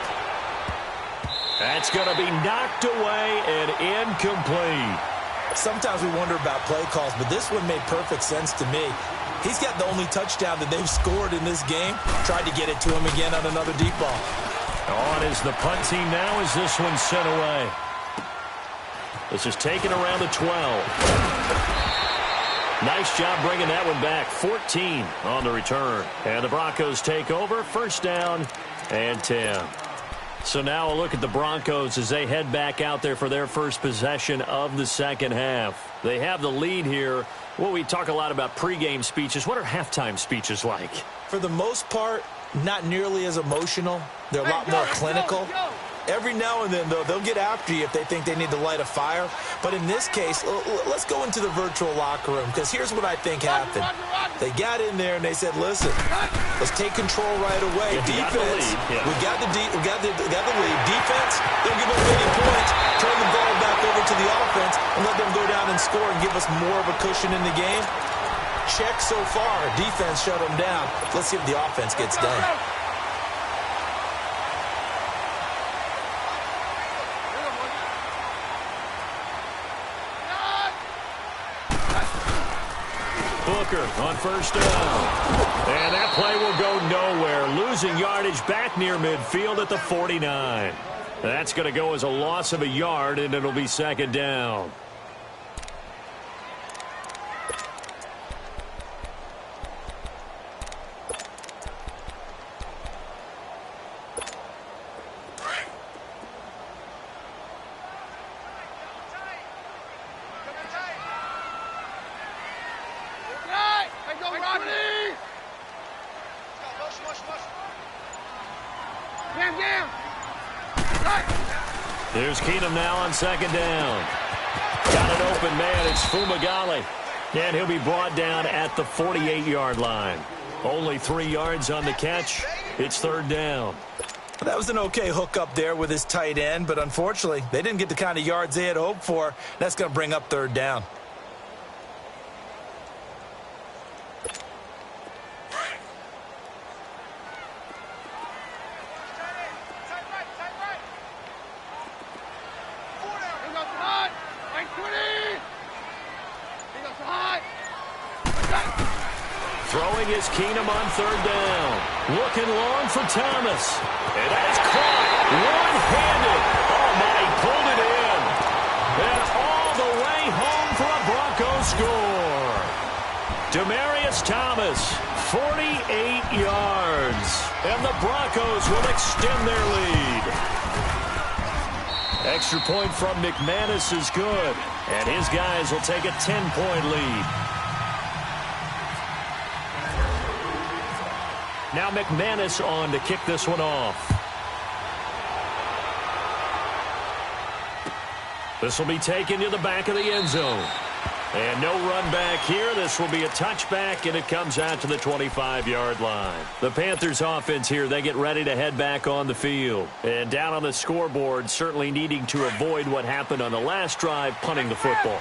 That's going to be knocked away and incomplete. Sometimes we wonder about play calls, but this one made perfect sense to me. He's got the only touchdown that they've scored in this game. Tried to get it to him again on another deep ball. On is the punt team now as this one's sent away. This is taken around the 12. Nice job bringing that one back. 14 on the return. And the Broncos take over. 1st down and 10. So now a look at the Broncos as they head back out there for their first possession of the second half. They have the lead here. Well, we talk a lot about pregame speeches. What are halftime speeches like? For the most part, not nearly as emotional. They're a lot more clinical. Every now and then, though, they'll get after you if they think they need to light a fire. But in this case, let's go into the virtual locker room, because here's what I think happened. They got in there and they said, listen, let's take control right away. Defense, we got the lead. Defense, they'll give up any points, turn the ball back over to the offense, and let them go down and score and give us more of a cushion in the game. Check so far. Defense shut them down. Let's see if the offense gets done. Booker on 1st down. And that play will go nowhere. Losing yardage back near midfield at the 49. That's going to go as a loss of a yard, and it'll be 2nd down. There's Keenum now on 2nd down. Got an open man. It's Fumagalli. And he'll be brought down at the 48-yard line. Only 3 yards on the catch. It's 3rd down. That was an okay hook up there with his tight end, but unfortunately, they didn't get the kind of yards they had hoped for. That's going to bring up 3rd down. Throwing is Keenum on 3rd down. Looking long for Thomas. And that is caught one-handed. Oh, my, he pulled it in. And all the way home for a Broncos score. Demaryius Thomas, 48 yards. And the Broncos will extend their lead. Extra point from McManus is good. And his guys will take a 10-point lead. Now McManus on to kick this one off. This will be taken to the back of the end zone. And no run back here. This will be a touchback, and it comes out to the 25-yard line. The Panthers offense here, they get ready to head back on the field. And down on the scoreboard, certainly needing to avoid what happened on the last drive, punting the football.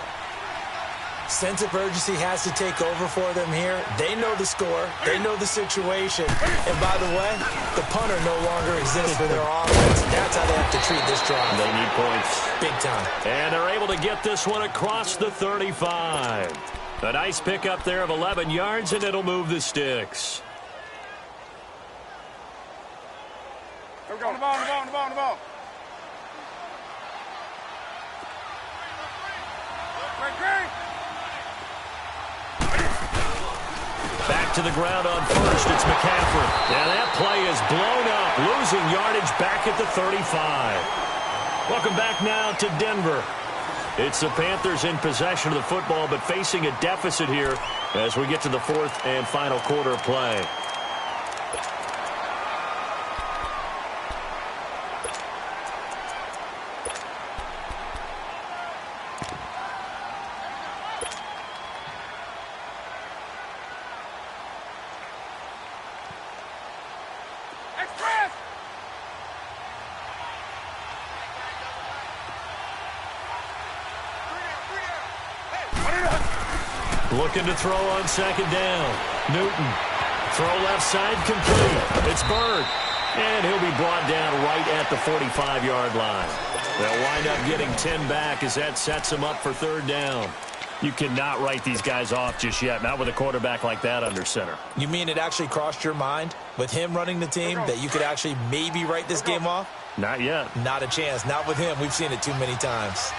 Sense of urgency has to take over for them here. They know the score. They know the situation. And by the way, the punter no longer exists for their offense. That's how they have to treat this drive. They need points. Big time. And they're able to get this one across the 35. A nice pickup there of 11 yards, and it'll move the sticks. Come on. Back to the ground on first. It's McCaffrey. And that play is blown up, losing yardage back at the 35. Welcome back now to Denver. It's the Panthers in possession of the football, but facing a deficit here as we get to the fourth and final quarter of play. Looking to throw on second down. Newton. Throw left side complete. It's Bird. And he'll be brought down right at the 45-yard line. They'll wind up getting 10 back as that sets them up for third down. You cannot write these guys off just yet, not with a quarterback like that under center. You mean it actually crossed your mind with him running the team that you could actually maybe write this game off? Not yet. Not a chance. Not with him. We've seen it too many times.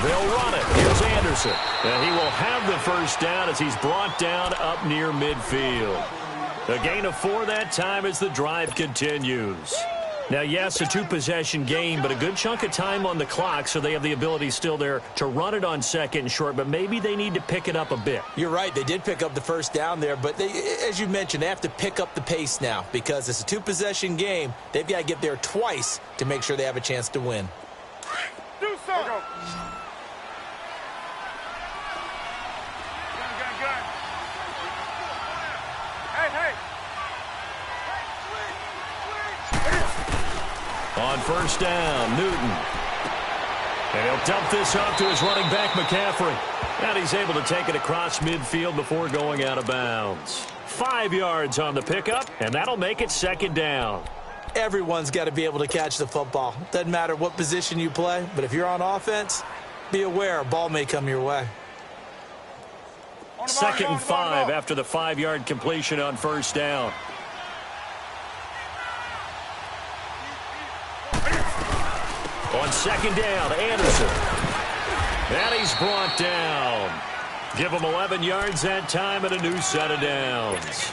They'll run it. Here's Anderson. And he will have the first down as he's brought down up near midfield. A gain of 4 that time as the drive continues. Now, yes, a two-possession game, but a good chunk of time on the clock, so they have the ability still there to run it on second and short, but maybe they need to pick it up a bit. You're right. They did pick up the first down there, but they, as you mentioned, they have to pick up the pace now because it's a two-possession game. They've got to get there twice to make sure they have a chance to win. Do something. On first down, Newton. And he'll dump this off to his running back, McCaffrey. And he's able to take it across midfield before going out of bounds. 5 yards on the pickup, and that'll make it second down. Everyone's got to be able to catch the football. Doesn't matter what position you play, but if you're on offense, be aware a ball may come your way. Second and 5 after the 5-yard completion on first down. On second down, Anderson. And he's brought down. Give him 11 yards that time and a new set of downs.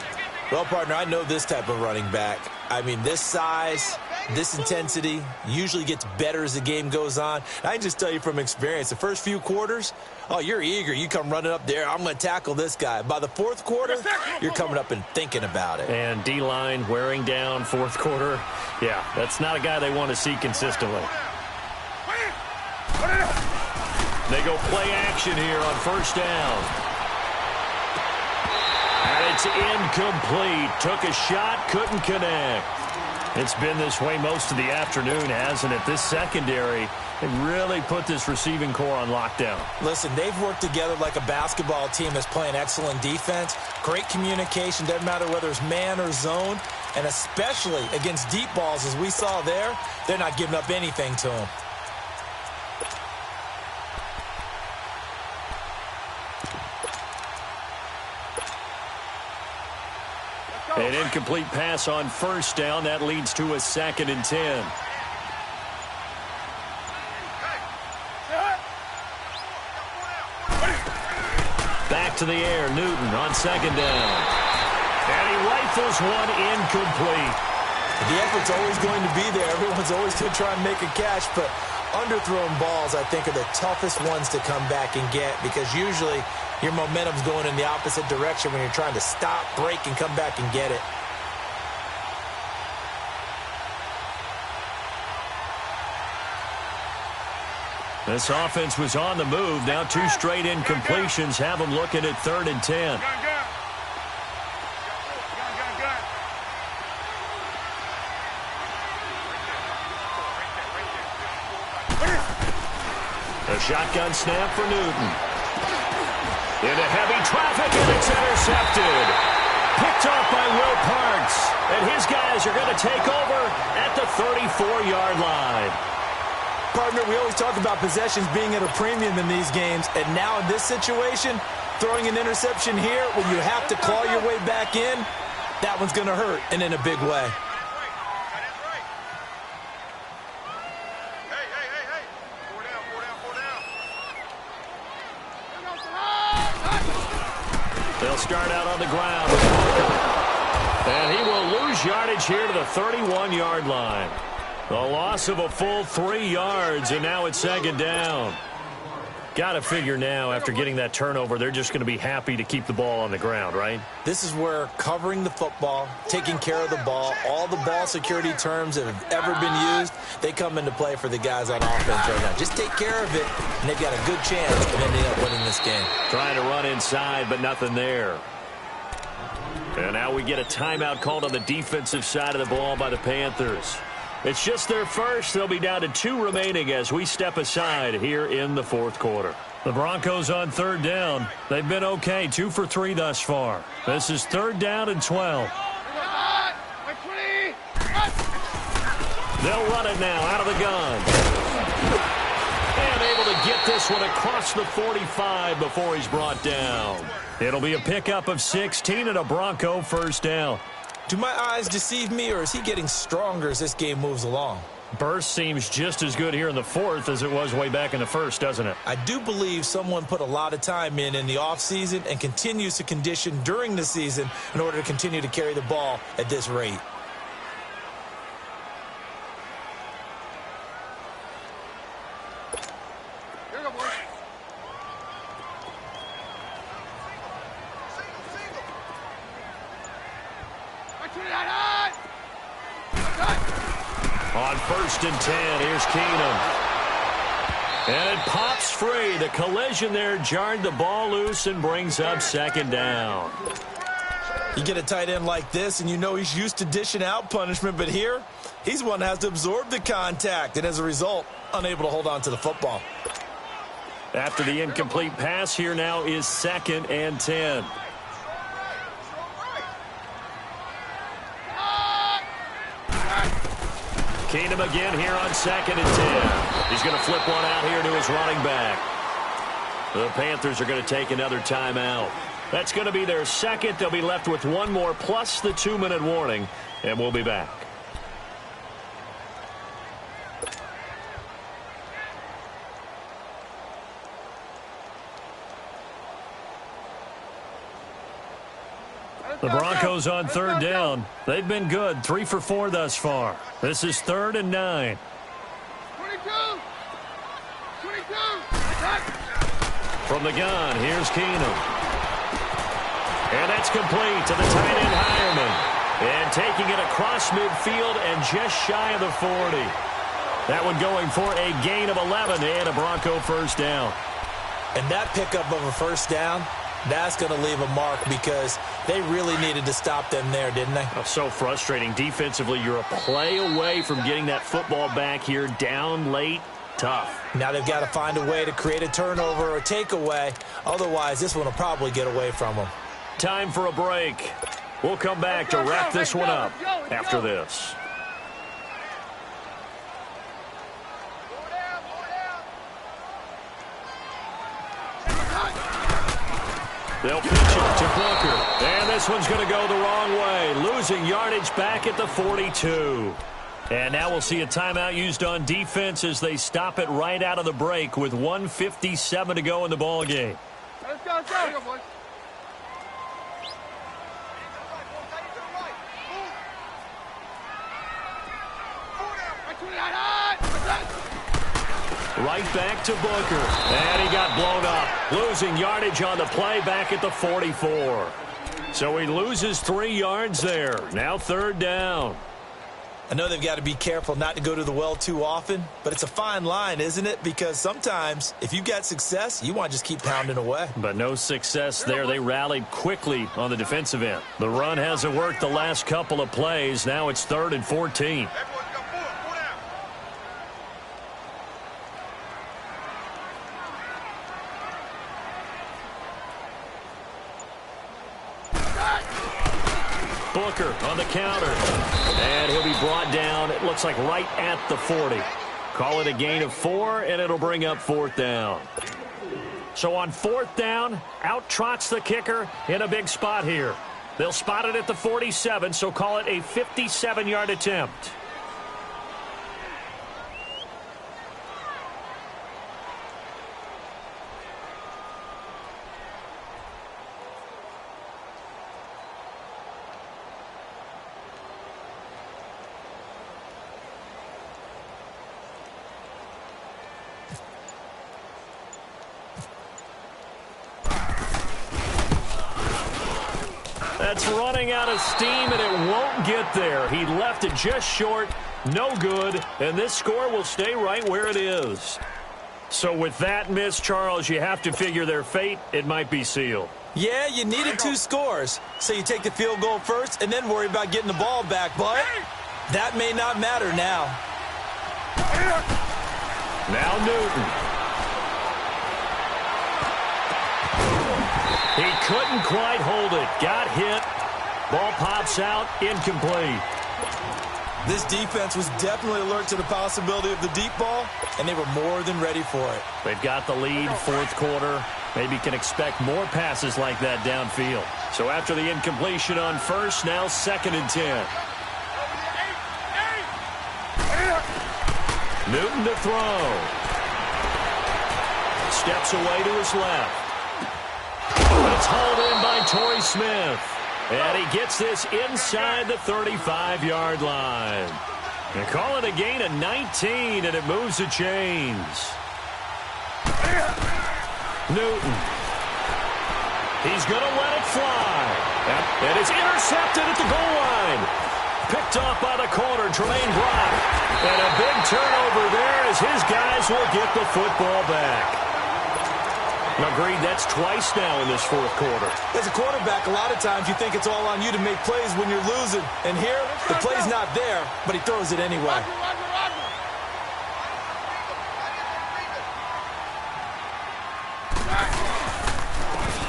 Well, partner, I know this type of running back. I mean, this size, this intensity usually gets better as the game goes on. I can just tell you from experience, the first few quarters, oh, you're eager. You come running up there, I'm going to tackle this guy. By the fourth quarter, you're coming up and thinking about it. And D-line wearing down fourth quarter. Yeah, that's not a guy they want to see consistently. They go play action here on first down. And it's incomplete. Took a shot, couldn't connect. It's been this way most of the afternoon, hasn't it? This secondary, they really put this receiving core on lockdown. Listen, they've worked together like a basketball team that's playing excellent defense. Great communication, doesn't matter whether it's man or zone. And especially against deep balls, as we saw there, they're not giving up anything to them. An incomplete pass on first down. That leads to a second and 10. Back to the air. Newton on second down. And he rifles one incomplete. The effort's always going to be there. Everyone's always going to try and make a catch, but underthrown balls, I think, are the toughest ones to come back and get because usually your momentum's going in the opposite direction when you're trying to stop, break, and come back and get it. This offense was on the move. Now 2 straight incompletions have them looking at 3rd and 10. A shotgun snap for Newton. Into heavy traffic, and it's intercepted. Picked off by Will Parks. And his guys are going to take over at the 34-yard line. Partner, we always talk about possessions being at a premium in these games, and now in this situation, throwing an interception here when you have to claw your way back in, that one's going to hurt, and in a big way. They'll start out on the ground with Booker. And he will lose yardage here to the 31-yard line. A loss of a full 3 yards, and now it's second down. Got to figure now, after getting that turnover, they're just going to be happy to keep the ball on the ground, right? This is where covering the football, taking care of the ball, all the ball security terms that have ever been used, they come into play for the guys on offense right now. Just take care of it, and they've got a good chance of ending up winning this game. Trying to run inside, but nothing there. And now we get a timeout called on the defensive side of the ball by the Panthers. It's just their first. They'll be down to 2 remaining as we step aside here in the fourth quarter. The Broncos on third down. They've been okay, 2 for 3 thus far. This is third down and 12. They'll run it now out of the gun. And able to get this one across the 45 before he's brought down. It'll be a pickup of 16 and a Bronco first down. Do my eyes deceive me, or is he getting stronger as this game moves along? Burst seems just as good here in the fourth as it was way back in the first, doesn't it? I do believe someone put a lot of time in the offseason and continues to condition during the season in order to continue to carry the ball at this rate. On 1st and 10, here's Keenum. And it pops free. The collision there jarred the ball loose and brings up second down. You get a tight end like this, and you know he's used to dishing out punishment, but here, he's one that has to absorb the contact, and as a result, unable to hold on to the football. After the incomplete pass, here now is 2nd and 10. Keenum again here on 2nd and 10. He's going to flip one out here to his running back. The Panthers are going to take another timeout. That's going to be their second. They'll be left with one more plus the 2-minute warning, and we'll be back. The Broncos on third down. They've been good, 3 for 4 thus far. This is 3rd and 9. 22. From the gun, here's Keenum. And that's complete to the tight end Hireman. And taking it across midfield and just shy of the 40. That one going for a gain of 11 and a Bronco first down. And that pickup of a first down, that's going to leave a mark because they really needed to stop them there, didn't they? Oh, so frustrating. Defensively, you're a play away from getting that football back here down late. Tough. Now they've got to find a way to create a turnover or a takeaway. Otherwise, this one will probably get away from them. Time for a break. We'll come back to wrap this one up after this. They'll pitch it to Booker. And this one's going to go the wrong way. Losing yardage back at the 42. And now we'll see a timeout used on defense as they stop it right out of the break with 1:57 to go in the ball game. Let's go, let's go. Boys. Right back to Booker. And he got blown up. Losing yardage on the play back at the 44. So he loses 3 yards there. Now 3rd down. I know they've got to be careful not to go to the well too often, but it's a fine line, isn't it? Because sometimes if you've got success, you want to just keep pounding away. But no success there. They rallied quickly on the defensive end. The run hasn't worked the last couple of plays. Now it's 3rd and 14. Booker on the counter. And he'll be brought down, it looks like right at the 40. Call it a gain of 4, and it'll bring up 4th down. So on 4th down, out trots the kicker in a big spot here. They'll spot it at the 47, so call it a 57-yard attempt. That's running out of steam, and it won't get there. He left it just short, no good, and this score will stay right where it is. So with that miss, Charles, you have to figure their fate. It might be sealed. Yeah, you needed 2 scores, so you take the field goal first and then worry about getting the ball back, but that may not matter now. Now Newton. He couldn't quite hold it. Got hit. Ball pops out. Incomplete. This defense was definitely alert to the possibility of the deep ball, and they were more than ready for it. They've got the lead, 4th quarter. Maybe can expect more passes like that downfield. So after the incompletion on first, now 2nd and 10. Newton to throw. Steps away to his left. It's hauled in by Torrey Smith. And he gets this inside the 35-yard line. They call it a gain of 19, and it moves the chains. Newton. He's going to let it fly. And it's intercepted at the goal line. Picked off by the corner, Tremaine Brock. And a big turnover there as his guys will get the football back. Agreed, that's twice now in this 4th quarter. As a quarterback, a lot of times you think it's all on you to make plays when you're losing. And here, the play's not there, but he throws it anyway.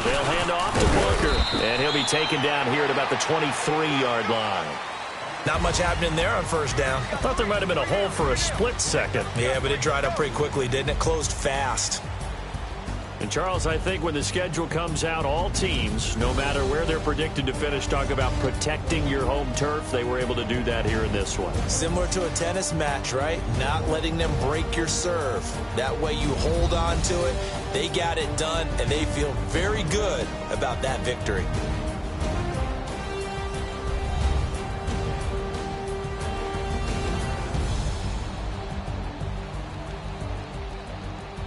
They'll hand off to Booker, and he'll be taken down here at about the 23-yard line. Not much happening there on first down. I thought there might have been a hole for a split second. Yeah, but it dried up pretty quickly, didn't it? Closed fast. And, Charles, I think when the schedule comes out, all teams, no matter where they're predicted to finish, talk about protecting your home turf. They were able to do that here in this one. Similar to a tennis match, right? Not letting them break your serve. That way you hold on to it. They got it done, and they feel very good about that victory.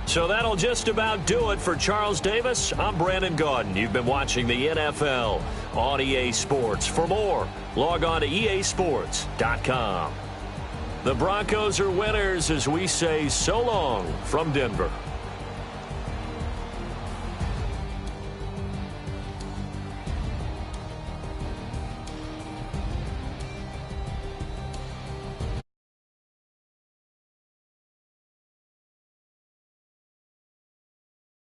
So that'll just about do it for Charles Davis. I'm Brandon Gaudin. You've been watching the NFL on EA Sports. For more, log on to easports.com. The Broncos are winners as we say so long from Denver.